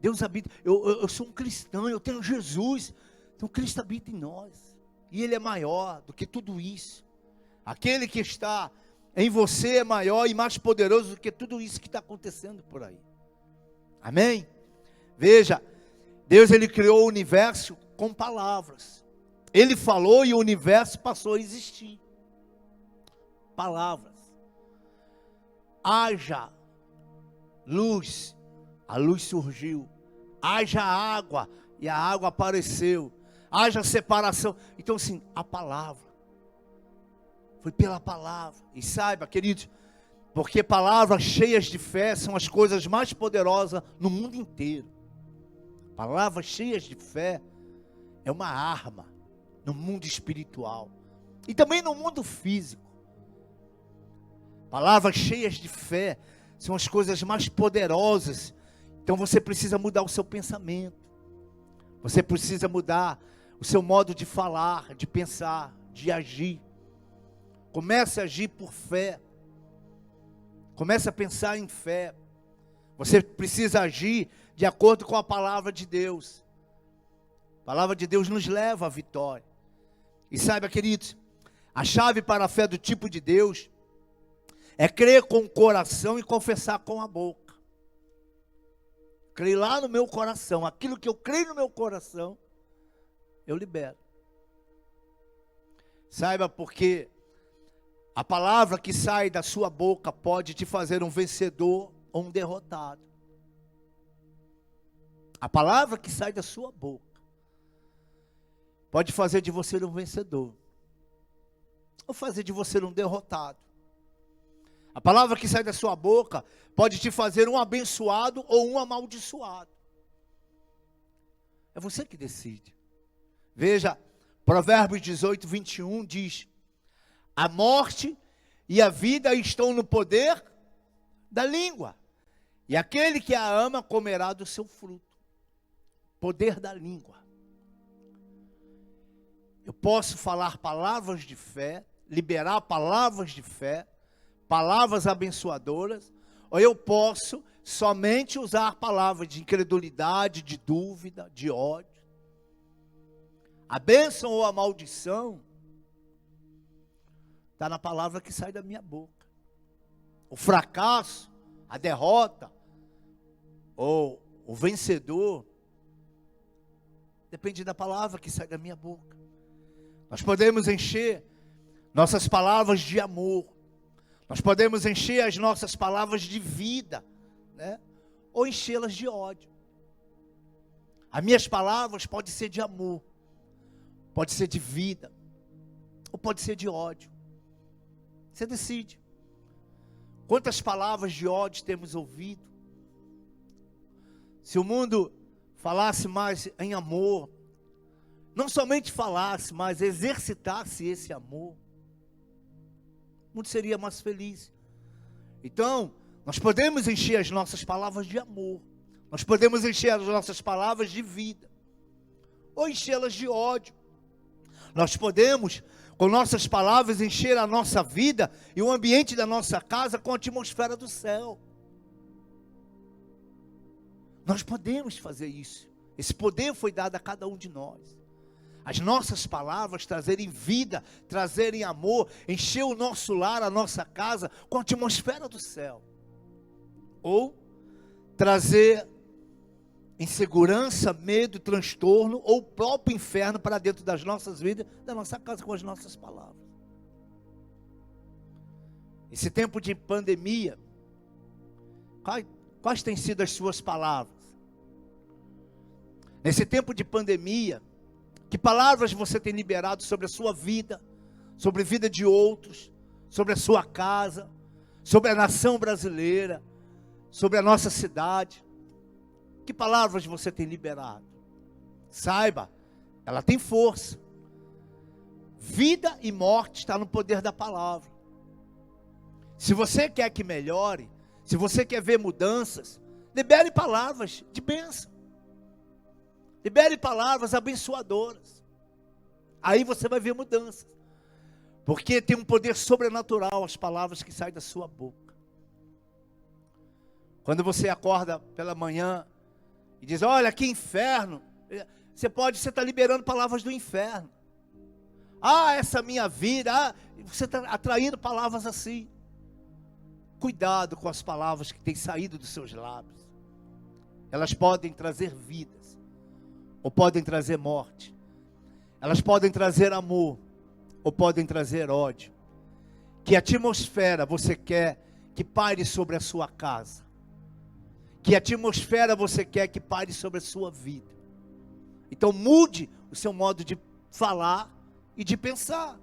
Deus habita. Eu sou um cristão, eu tenho Jesus. Então Cristo habita em nós. E Ele é maior do que tudo isso. Aquele que está em você é maior e mais poderoso do que tudo isso que está acontecendo por aí. Amém? Veja, Deus ele criou o universo com palavras. Ele falou e o universo passou a existir. Palavras. Haja luz, a luz surgiu. Haja água, e a água apareceu. Haja separação. Então assim, a palavra. Foi pela palavra. E saiba, queridos, porque palavras cheias de fé são as coisas mais poderosas no mundo inteiro. Palavras cheias de fé é uma arma no mundo espiritual e também no mundo físico. Palavras cheias de fé são as coisas mais poderosas. Então você precisa mudar o seu pensamento. Você precisa mudar o seu modo de falar, de pensar, de agir. Comece a agir por fé. Comece a pensar em fé. Você precisa agir de acordo com a palavra de Deus. A palavra de Deus nos leva à vitória. E saiba, queridos, a chave para a fé do tipo de Deus é crer com o coração e confessar com a boca. Crer lá no meu coração. Aquilo que eu creio no meu coração, eu libero. Saiba, porque a palavra que sai da sua boca pode te fazer um vencedor ou um derrotado. A palavra que sai da sua boca pode fazer de você um vencedor ou fazer de você um derrotado. A palavra que sai da sua boca pode te fazer um abençoado ou um amaldiçoado. É você que decide. Veja, Provérbios 18, 21 diz: a morte e a vida estão no poder da língua, e aquele que a ama comerá do seu fruto. Poder da língua. Eu posso falar palavras de fé, liberar palavras de fé, palavras abençoadoras, ou eu posso somente usar palavras de incredulidade, de dúvida, de ódio. A bênção ou a maldição está na palavra que sai da minha boca. O fracasso, a derrota, ou o vencedor, depende da palavra que sai da minha boca. Nós podemos encher nossas palavras de amor. Nós podemos encher as nossas palavras de vida, né? Ou enchê-las de ódio. As minhas palavras podem ser de amor, pode ser de vida, ou pode ser de ódio. Você decide. Quantas palavras de ódio temos ouvido? Se o mundo falasse mais em amor, não somente falasse, mas exercitasse esse amor, o mundo seria mais feliz. Então, nós podemos encher as nossas palavras de amor, nós podemos encher as nossas palavras de vida, ou enchê-las de ódio. Nós podemos, com nossas palavras, encher a nossa vida e o ambiente da nossa casa com a atmosfera do céu. Nós podemos fazer isso. Esse poder foi dado a cada um de nós. As nossas palavras trazerem vida, trazerem amor, encher o nosso lar, a nossa casa com a atmosfera do céu. Ou trazer insegurança, medo, transtorno ou o próprio inferno para dentro das nossas vidas, da nossa casa com as nossas palavras. Esse tempo de pandemia, quais têm sido as suas palavras? Nesse tempo de pandemia, que palavras você tem liberado sobre a sua vida, sobre a vida de outros, sobre a sua casa, sobre a nação brasileira, sobre a nossa cidade? Que palavras você tem liberado? Saiba, Ela tem força. Vida e morte está no poder da palavra. Se você quer que melhore, se você quer ver mudanças, libere palavras de bênção. Libere palavras abençoadoras. Aí você vai ver mudanças. Porque tem um poder sobrenatural as palavras que saem da sua boca. Quando você acorda pela manhã e diz, olha que inferno, você está liberando palavras do inferno. Ah, essa minha vida, você está atraindo palavras assim. Cuidado com as palavras que têm saído dos seus lábios. Elas podem trazer vidas, ou podem trazer morte. Elas podem trazer amor, ou podem trazer ódio. Que atmosfera você quer que paire sobre a sua casa? Que atmosfera você quer que paire sobre a sua vida? Então mude o seu modo de falar e de pensar.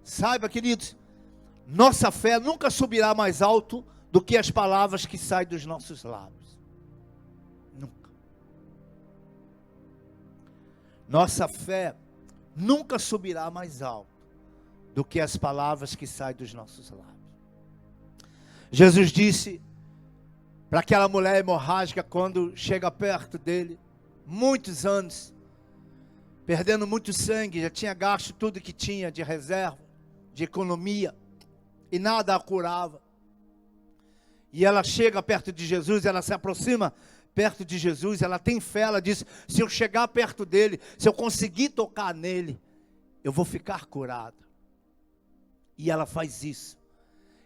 Saiba, queridos, nossa fé nunca subirá mais alto do que as palavras que saem dos nossos lábios. Nunca. Nossa fé nunca subirá mais alto do que as palavras que saem dos nossos lábios. Jesus disse para aquela mulher hemorrágica, quando chega perto dele, muitos anos, perdendo muito sangue, já tinha gasto tudo que tinha de reserva, de economia, e nada a curava. E ela chega perto de Jesus, ela se aproxima perto de Jesus, ela tem fé, ela diz, se eu chegar perto dele, se eu conseguir tocar nele, eu vou ficar curada. E ela faz isso.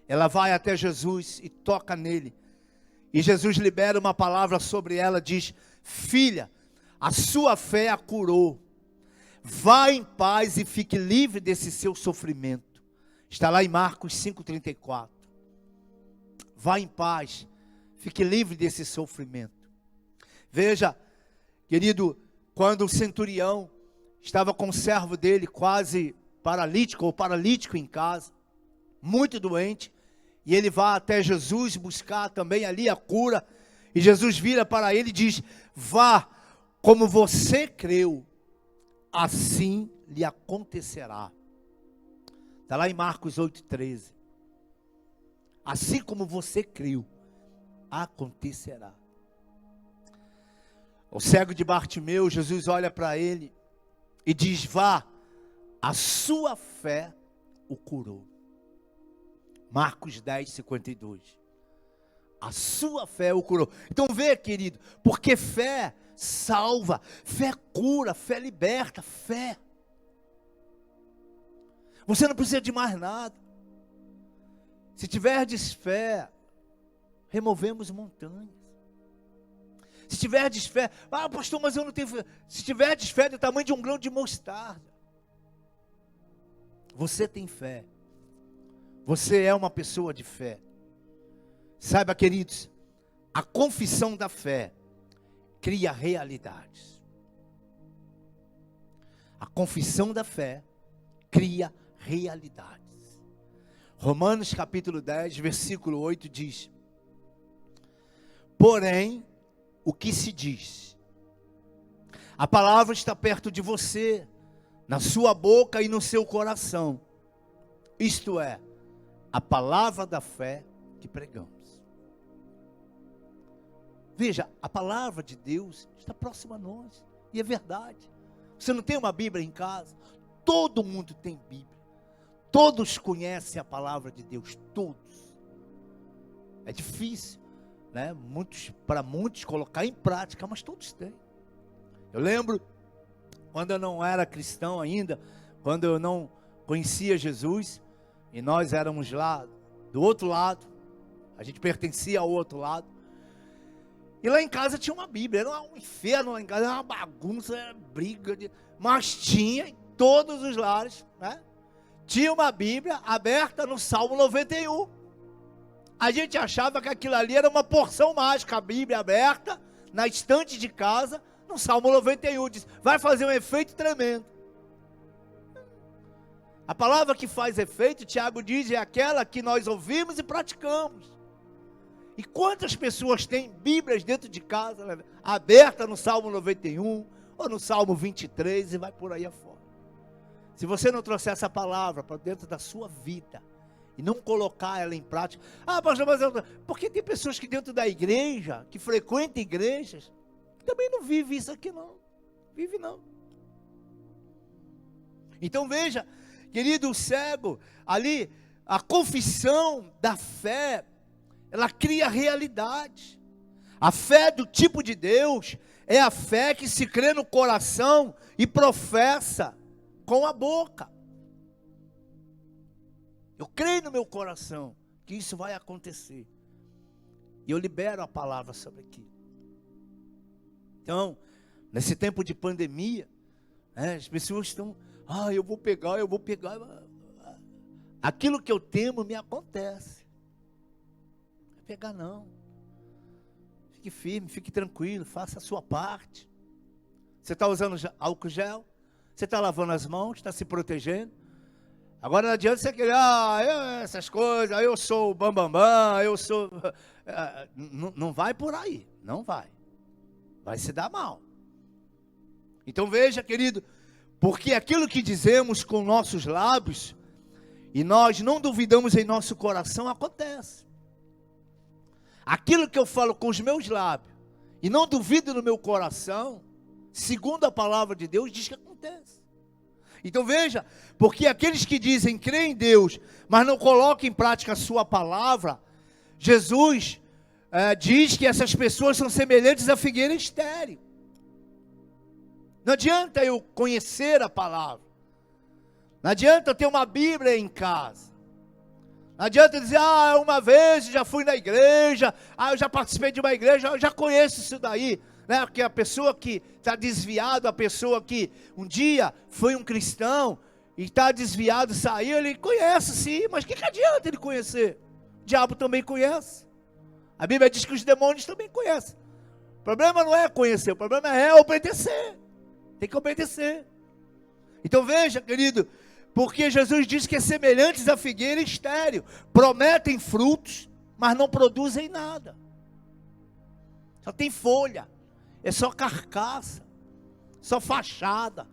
Ela vai até Jesus e toca nele. E Jesus libera uma palavra sobre ela, diz, filha, a sua fé a curou. Vá em paz e fique livre desse seu sofrimento. Está lá em Marcos 5,34. Vá em paz, fique livre desse sofrimento. Veja, querido, quando o centurião estava com o servo dele quase paralítico em casa, muito doente, e ele vai até Jesus buscar também ali a cura, e Jesus vira para ele e diz, vá, como você creu, assim lhe acontecerá. Está lá em Marcos 8,13. Assim como você creu, acontecerá. O cego de Bartimeu, Jesus olha para ele e diz, vá, a sua fé o curou. Marcos 10,52. A sua fé o curou. Então vê, querido, porque fé salva, fé cura, fé liberta, fé. Você não precisa de mais nada. Se tiverdes fé, removemos montanhas. Se tiverdes fé, pastor, mas eu não tenho fé. Se tiverdes fé do tamanho de um grão de mostarda, você tem fé. Você é uma pessoa de fé. Saiba, queridos, a confissão da fé cria realidades. A confissão da fé cria realidades. Romanos capítulo 10, versículo 8 diz, porém, o que se diz? A palavra está perto de você, na sua boca e no seu coração. Isto é, a palavra da fé que pregamos. Veja, a palavra de Deus está próxima a nós. E é verdade. Você não tem uma Bíblia em casa? Todo mundo tem Bíblia. Todos conhecem a palavra de Deus. Todos. É difícil, né? Para muitos colocar em prática, mas todos têm. Eu lembro, quando eu não era cristão ainda, quando eu não conhecia Jesus, e nós éramos lá do outro lado, a gente pertencia ao outro lado, e lá em casa tinha uma Bíblia, era um inferno lá em casa, era uma bagunça, era briga, mas tinha em todos os lares, né? Tinha uma Bíblia aberta no Salmo 91, a gente achava que aquilo ali era uma porção mágica, a Bíblia aberta, na estante de casa, no Salmo 91, diz, vai fazer um efeito tremendo. A palavra que faz efeito, Tiago diz, é aquela que nós ouvimos e praticamos. E quantas pessoas têm Bíblias dentro de casa, aberta no Salmo 91, ou no Salmo 23 e vai por aí afora. Se você não trouxer essa palavra para dentro da sua vida e não colocar ela em prática, pastor, mas porque tem pessoas que dentro da igreja, que frequentam igrejas, que também não vivem isso aqui não, vive não. Então veja, querido, o cego, ali, a confissão da fé, ela cria realidade. A fé do tipo de Deus é a fé que se crê no coração e professa com a boca. Eu creio no meu coração que isso vai acontecer. E eu libero a palavra sobre aquilo. Então, nesse tempo de pandemia, as pessoas estão, eu vou pegar. Aquilo que eu temo me acontece. Não vai pegar não. Fique firme, fique tranquilo, faça a sua parte. Você está usando álcool gel? Você está lavando as mãos, está se protegendo? Agora não adianta você querer, essas coisas, eu sou o bambambam, eu sou... não vai por aí, não vai. Vai se dar mal. Então veja, querido, porque aquilo que dizemos com nossos lábios, e nós não duvidamos em nosso coração, acontece. Aquilo que eu falo com os meus lábios, e não duvido no meu coração, segundo a palavra de Deus, diz que acontece. Então veja, porque aqueles que dizem crer em Deus, mas não colocam em prática a sua palavra, Jesus diz que essas pessoas são semelhantes à figueira estéril. Não adianta eu conhecer a palavra, não adianta eu ter uma Bíblia em casa, não adianta dizer, uma vez eu já fui na igreja, eu já participei de uma igreja, eu já conheço isso daí, né? Porque a pessoa que está desviada, a pessoa que um dia foi um cristão e está desviado, saiu, ele conhece sim, mas o que adianta ele conhecer? O diabo também conhece, a Bíblia diz que os demônios também conhecem. O problema não é conhecer, o problema é obedecer, tem que obedecer. Então veja, querido, porque Jesus diz que é semelhantes à figueira estéril, prometem frutos, mas não produzem nada, só tem folha, é só carcaça, só fachada.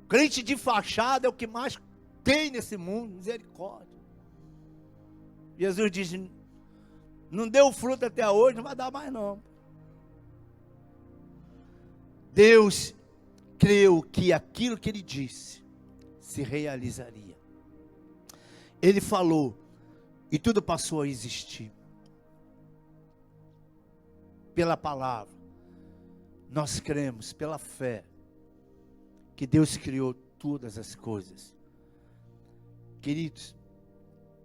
Crente de fachada é o que mais tem nesse mundo, misericórdia. Jesus diz, não deu fruto até hoje, não vai dar mais não. Deus creu que aquilo que ele disse se realizaria. Ele falou e tudo passou a existir. Pela palavra, nós cremos pela fé que Deus criou todas as coisas. Queridos,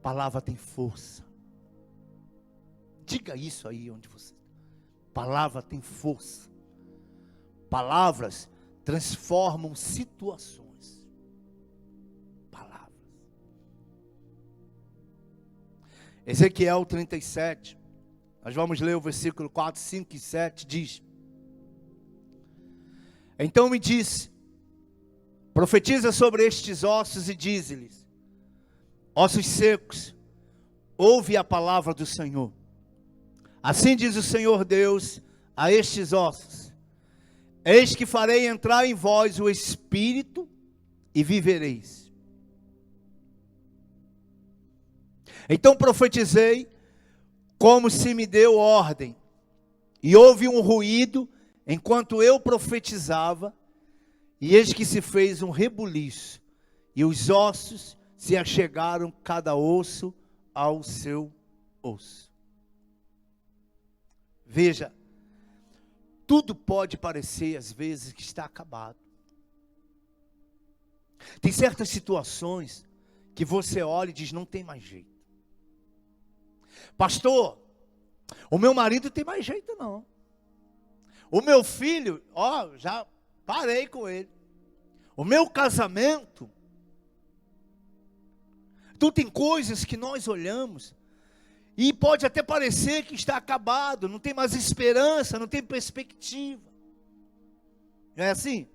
palavra tem força. Diga isso aí onde você está. Palavra tem força. Palavras transformam situações. Palavras. Ezequiel 37, nós vamos ler o versículo 4, 5 e 7, diz: então me disse, profetiza sobre estes ossos e dize-lhes, ossos secos, ouve a palavra do Senhor. Assim diz o Senhor Deus a estes ossos, eis que farei entrar em vós o Espírito e vivereis. Então profetizei, como se me deu ordem, e houve um ruído, enquanto eu profetizava, e eis que se fez um rebuliço, e os ossos se achegaram cada osso ao seu osso. Veja, tudo pode parecer às vezes que está acabado. Tem certas situações que você olha e diz, não tem mais jeito. Pastor, o meu marido tem mais jeito não. O meu filho, já parei com ele. O meu casamento. Então tem coisas que nós olhamos e pode até parecer que está acabado, não tem mais esperança, não tem perspectiva. Não é assim?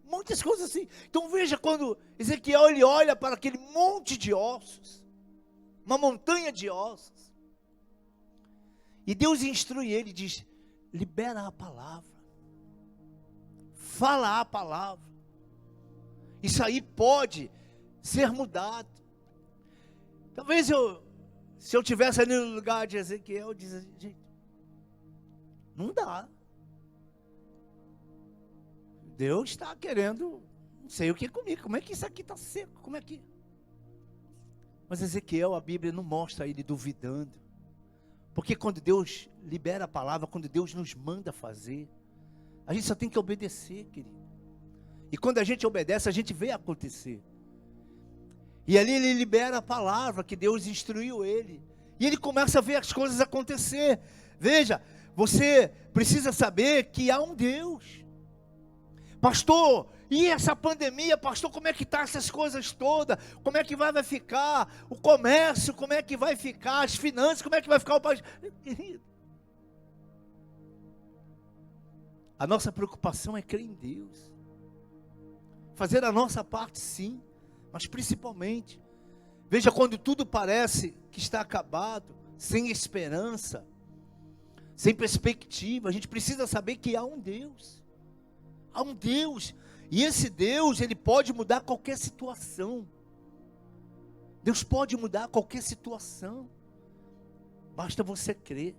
Muitas coisas assim. Então veja quando Ezequiel ele olha para aquele monte de ossos, uma montanha de ossos, e Deus instrui ele e diz, libera a palavra, fala a palavra. Isso aí pode ser mudado. Talvez se eu tivesse ali no lugar de Ezequiel, eu dizia, gente, não dá. Deus está querendo, não sei o que comigo, como é que isso aqui está seco, como é que... Mas Ezequiel, a Bíblia não mostra ele duvidando. Porque quando Deus libera a palavra, quando Deus nos manda fazer, a gente só tem que obedecer, querido. E quando a gente obedece, a gente vê acontecer. E ali ele libera a palavra que Deus instruiu ele. E ele começa a ver as coisas acontecer. Veja, você precisa saber que há um Deus. Pastor, e essa pandemia, pastor, como é que está essas coisas todas? Como é que vai ficar o comércio? Como é que vai ficar as finanças? Como é que vai ficar o país? Querido, a nossa preocupação é crer em Deus. Fazer a nossa parte, sim, mas principalmente, veja, quando tudo parece que está acabado, sem esperança, sem perspectiva, a gente precisa saber que há um Deus. Há um Deus, e esse Deus, ele pode mudar qualquer situação. Deus pode mudar qualquer situação. Basta você crer.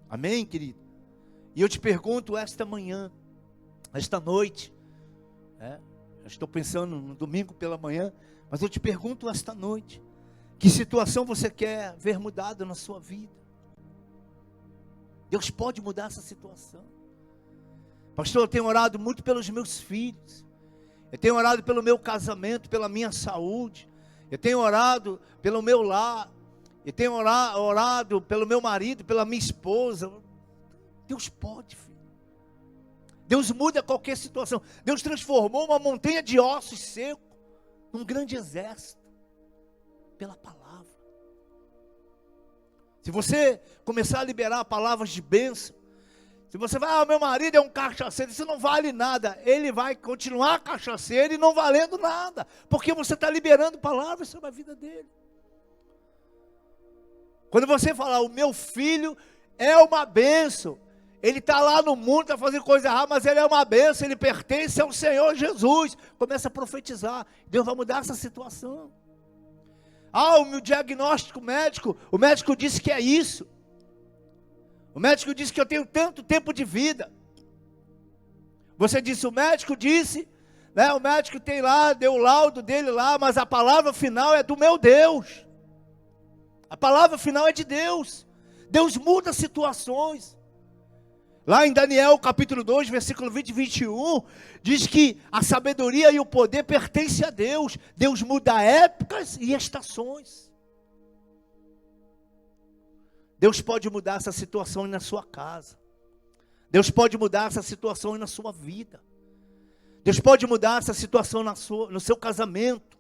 Amém, querido? E eu te pergunto esta manhã, esta noite, eu estou pensando no domingo pela manhã, mas eu te pergunto esta noite, que situação você quer ver mudada na sua vida? Deus pode mudar essa situação. Pastor, eu tenho orado muito pelos meus filhos. Eu tenho orado pelo meu casamento, pela minha saúde. Eu tenho orado pelo meu lar. Eu tenho orado pelo meu marido, pela minha esposa. Deus pode, filho. Deus muda qualquer situação. Deus transformou uma montanha de ossos secos num grande exército. Pela palavra. Se você começar a liberar palavras de bênção, se você vai, meu marido é um cachaceiro, isso não vale nada. Ele vai continuar cachaceiro e não valendo nada. Porque você está liberando palavras sobre a vida dele. Quando você falar, o meu filho é uma bênção. Ele está lá no mundo, está fazendo coisa errada, mas ele é uma bênção, ele pertence ao Senhor Jesus. Começa a profetizar. Deus vai mudar essa situação. O meu diagnóstico médico, o médico disse que é isso. O médico disse que eu tenho tanto tempo de vida. Você disse, o médico disse, né? O médico tem lá, deu o laudo dele lá, mas a palavra final é do meu Deus. A palavra final é de Deus. Deus muda situações. Lá em Daniel capítulo 2, versículo 20 e 21, diz que a sabedoria e o poder pertencem a Deus. Deus muda épocas e estações. Deus pode mudar essa situação na sua casa. Deus pode mudar essa situação na sua vida. Deus pode mudar essa situação no seu casamento.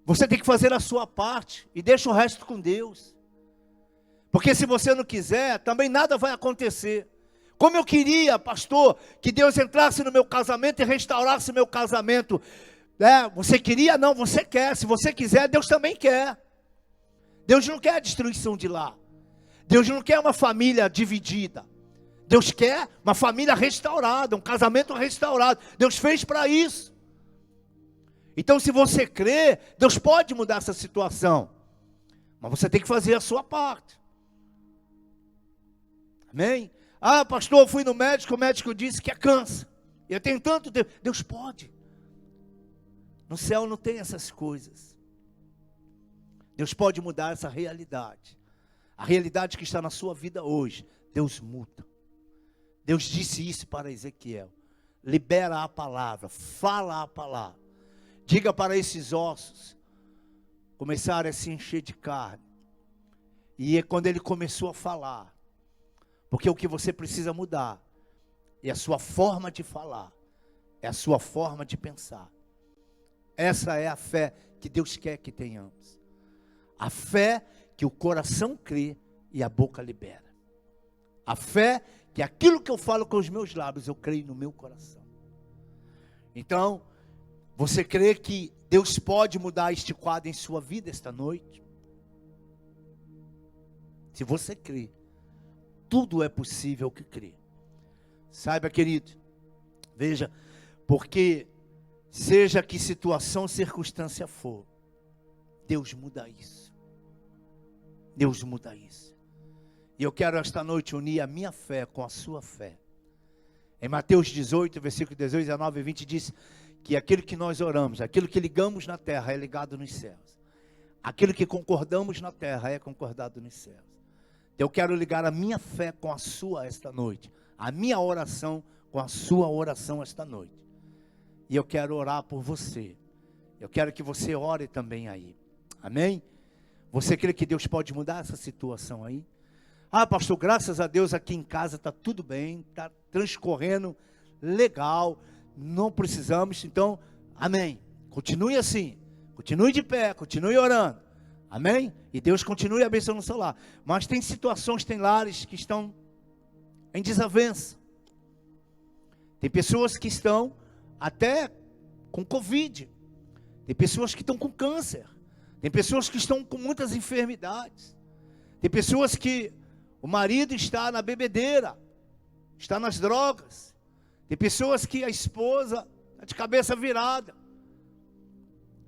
Você tem que fazer a sua parte e deixa o resto com Deus. Porque se você não quiser, também nada vai acontecer. Como eu queria, pastor, que Deus entrasse no meu casamento e restaurasse meu casamento. Você queria? Não, você quer. Se você quiser, Deus também quer. Deus não quer a destruição de lá. Deus não quer uma família dividida. Deus quer uma família restaurada, um casamento restaurado. Deus fez para isso. Então, se você crê, Deus pode mudar essa situação. Mas você tem que fazer a sua parte. Amém? Pastor, eu fui no médico, o médico disse que é câncer. Eu tenho tanto tempo. Deus pode. No céu não tem essas coisas. Deus pode mudar essa realidade. A realidade que está na sua vida hoje, Deus muda. Deus disse isso para Ezequiel. Libera a palavra, fala a palavra. Diga para esses ossos começarem a se encher de carne. E é quando ele começou a falar. Porque o que você precisa mudar é a sua forma de falar. É a sua forma de pensar. Essa é a fé que Deus quer que tenhamos. A fé que o coração crê e a boca libera. A fé que aquilo que eu falo com os meus lábios, eu creio no meu coração. Então, você crê que Deus pode mudar este quadro em sua vida esta noite? Se você crê, tudo é possível que crê. Saiba, querido, Veja, porque seja que situação, circunstância for, Deus muda isso. Deus muda isso. E eu quero esta noite unir a minha fé com a sua fé. Em Mateus 18, versículo 18, 19 e 20 diz que aquilo que nós oramos, aquilo que ligamos na terra é ligado nos céus. Aquilo que concordamos na terra é concordado nos céus. Eu quero ligar a minha fé com a sua esta noite. A minha oração com a sua oração esta noite. E eu quero orar por você. Eu quero que você ore também aí. Amém? Você crê que Deus pode mudar essa situação aí? Ah, pastor, graças a Deus aqui em casa está tudo bem, está transcorrendo legal, não precisamos, então, amém. Continue assim, continue de pé, continue orando, amém? E Deus continue abençoando o seu lar. Mas tem situações, tem lares que estão em desavença. Tem pessoas que estão até com Covid, tem pessoas que estão com câncer, tem pessoas que estão com muitas enfermidades, tem pessoas que o marido está na bebedeira, está nas drogas. Tem pessoas que a esposa está de cabeça virada.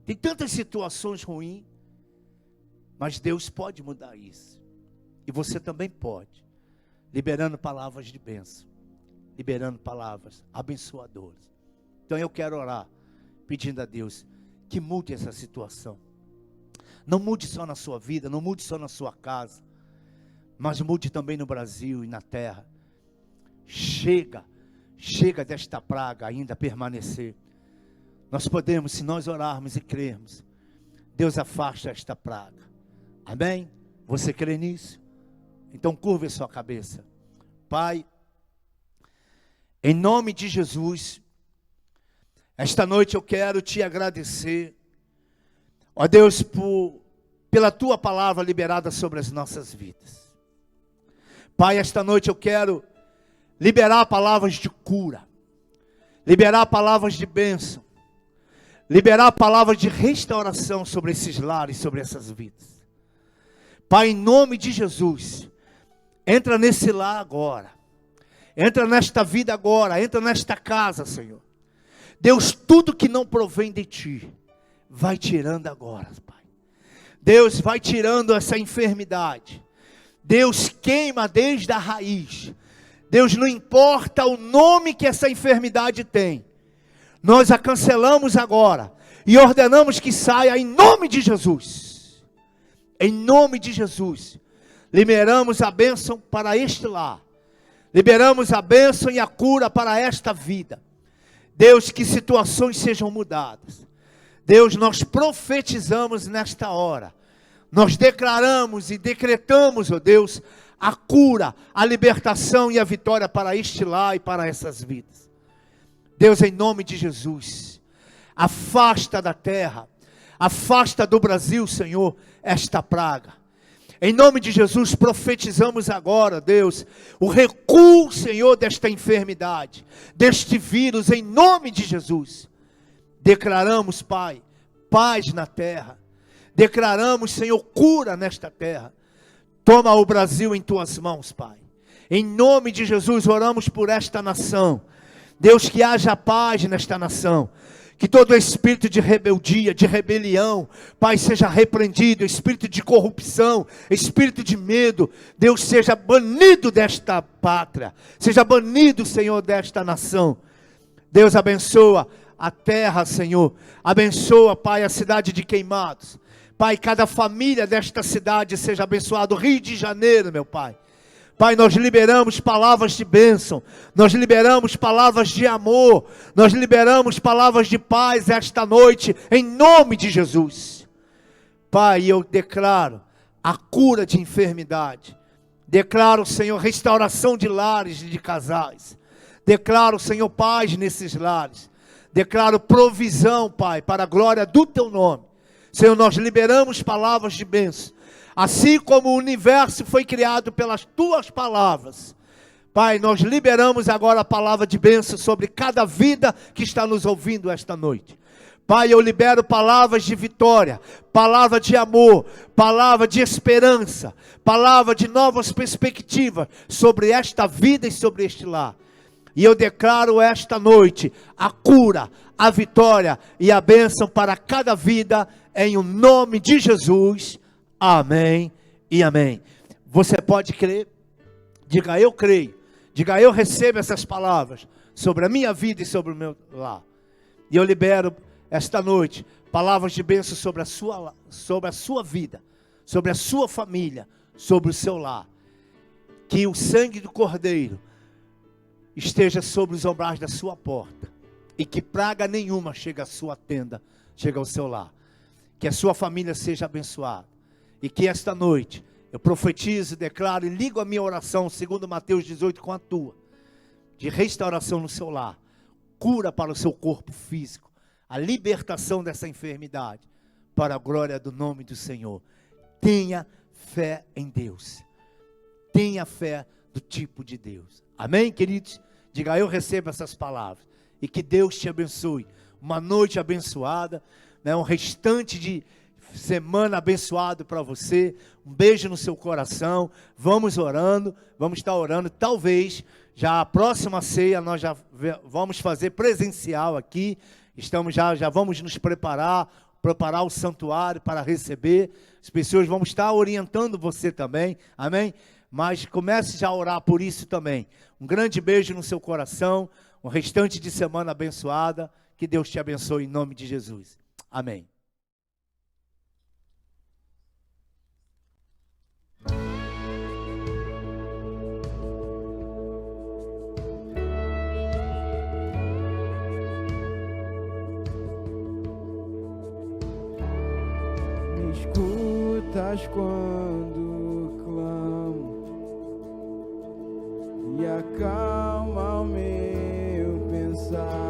Tem tantas situações ruins. Mas Deus pode mudar isso. E você também pode. Liberando palavras de bênção. Liberando palavras abençoadoras. Então eu quero orar, pedindo a Deus que mude essa situação. Não mude só na sua vida, não mude só na sua casa, mas mude também no Brasil e na terra. Chega desta praga ainda permanecer. Nós podemos, se nós orarmos e crermos, Deus afasta esta praga. Amém? Você crê nisso? Então curva a sua cabeça. Pai, em nome de Jesus, esta noite eu quero te agradecer, ó Deus, pela tua palavra liberada sobre as nossas vidas. Pai, esta noite eu quero liberar palavras de cura, liberar palavras de bênção, liberar palavras de restauração sobre esses lares, sobre essas vidas. Pai, em nome de Jesus, entra nesse lar agora, entra nesta vida agora, entra nesta casa, Senhor. Deus, tudo que não provém de Ti, vai tirando agora, Pai. Deus, vai tirando essa enfermidade. Deus, queima desde a raiz. Deus, não importa o nome que essa enfermidade tem, nós a cancelamos agora e ordenamos que saia em nome de Jesus. Em nome de Jesus, liberamos a bênção para este lar, liberamos a bênção e a cura para esta vida. Deus, que situações sejam mudadas. Deus, nós profetizamos nesta hora, nós declaramos e decretamos, ó Deus, a cura, a libertação e a vitória para este lar e para essas vidas. Deus, em nome de Jesus, afasta da terra, afasta do Brasil, Senhor, esta praga. Em nome de Jesus, profetizamos agora, Deus, o recuo, Senhor, desta enfermidade, deste vírus, em nome de Jesus. Declaramos, Pai, paz na terra. Declaramos, Senhor, cura nesta terra. Toma o Brasil em Tuas mãos, Pai. Em nome de Jesus, oramos por esta nação. Deus, que haja paz nesta nação. Que todo espírito de rebeldia, de rebelião, Pai, seja repreendido. Espírito de corrupção, espírito de medo, Deus, seja banido desta pátria. Seja banido, Senhor, desta nação. Deus, abençoa a terra, Senhor. Abençoa, Pai, a cidade de Queimados. Pai, cada família desta cidade seja abençoado. Rio de Janeiro, meu Pai. Pai, nós liberamos palavras de bênção, nós liberamos palavras de amor, nós liberamos palavras de paz esta noite, em nome de Jesus. Pai, eu declaro a cura de enfermidade, declaro, Senhor, restauração de lares e de casais, declaro, Senhor, paz nesses lares, declaro provisão, Pai, para a glória do Teu nome. Senhor, nós liberamos palavras de bênção. Assim como o universo foi criado pelas Tuas palavras, Pai, nós liberamos agora a palavra de bênção sobre cada vida que está nos ouvindo esta noite. Pai, eu libero palavras de vitória, palavra de amor, palavra de esperança, palavra de novas perspectivas sobre esta vida e sobre este lar. E eu declaro esta noite a cura, a vitória e a bênção para cada vida, em o nome de Jesus. Amém e amém. Você pode crer? Diga, eu creio. Diga, eu recebo essas palavras sobre a minha vida e sobre o meu lar. E eu libero esta noite palavras de bênção sobre a sua vida, sobre a sua família, sobre o seu lar. Que o sangue do Cordeiro esteja sobre os umbrais da sua porta, e que praga nenhuma chegue à sua tenda, chegue ao seu lar. Que a sua família seja abençoada, e que esta noite eu profetizo, declaro e ligo a minha oração, segundo Mateus 18, com a tua, de restauração no seu lar, cura para o seu corpo físico, a libertação dessa enfermidade, para a glória do nome do Senhor. Tenha fé em Deus, tenha fé do tipo de Deus. Amém, queridos? Diga, eu recebo essas palavras, e que Deus te abençoe, uma noite abençoada, né? Um restante de semana abençoado para você, um beijo no seu coração. Vamos orando, vamos estar orando, talvez já a próxima ceia nós já vamos fazer presencial aqui, estamos já vamos nos preparar o santuário para receber, as pessoas vão estar orientando você também, amém? Mas comece já a orar por isso também. Um grande beijo no seu coração, um restante de semana abençoada, que Deus te abençoe em nome de Jesus, amém. Me escutas quando clamo e acalma o meu pensar.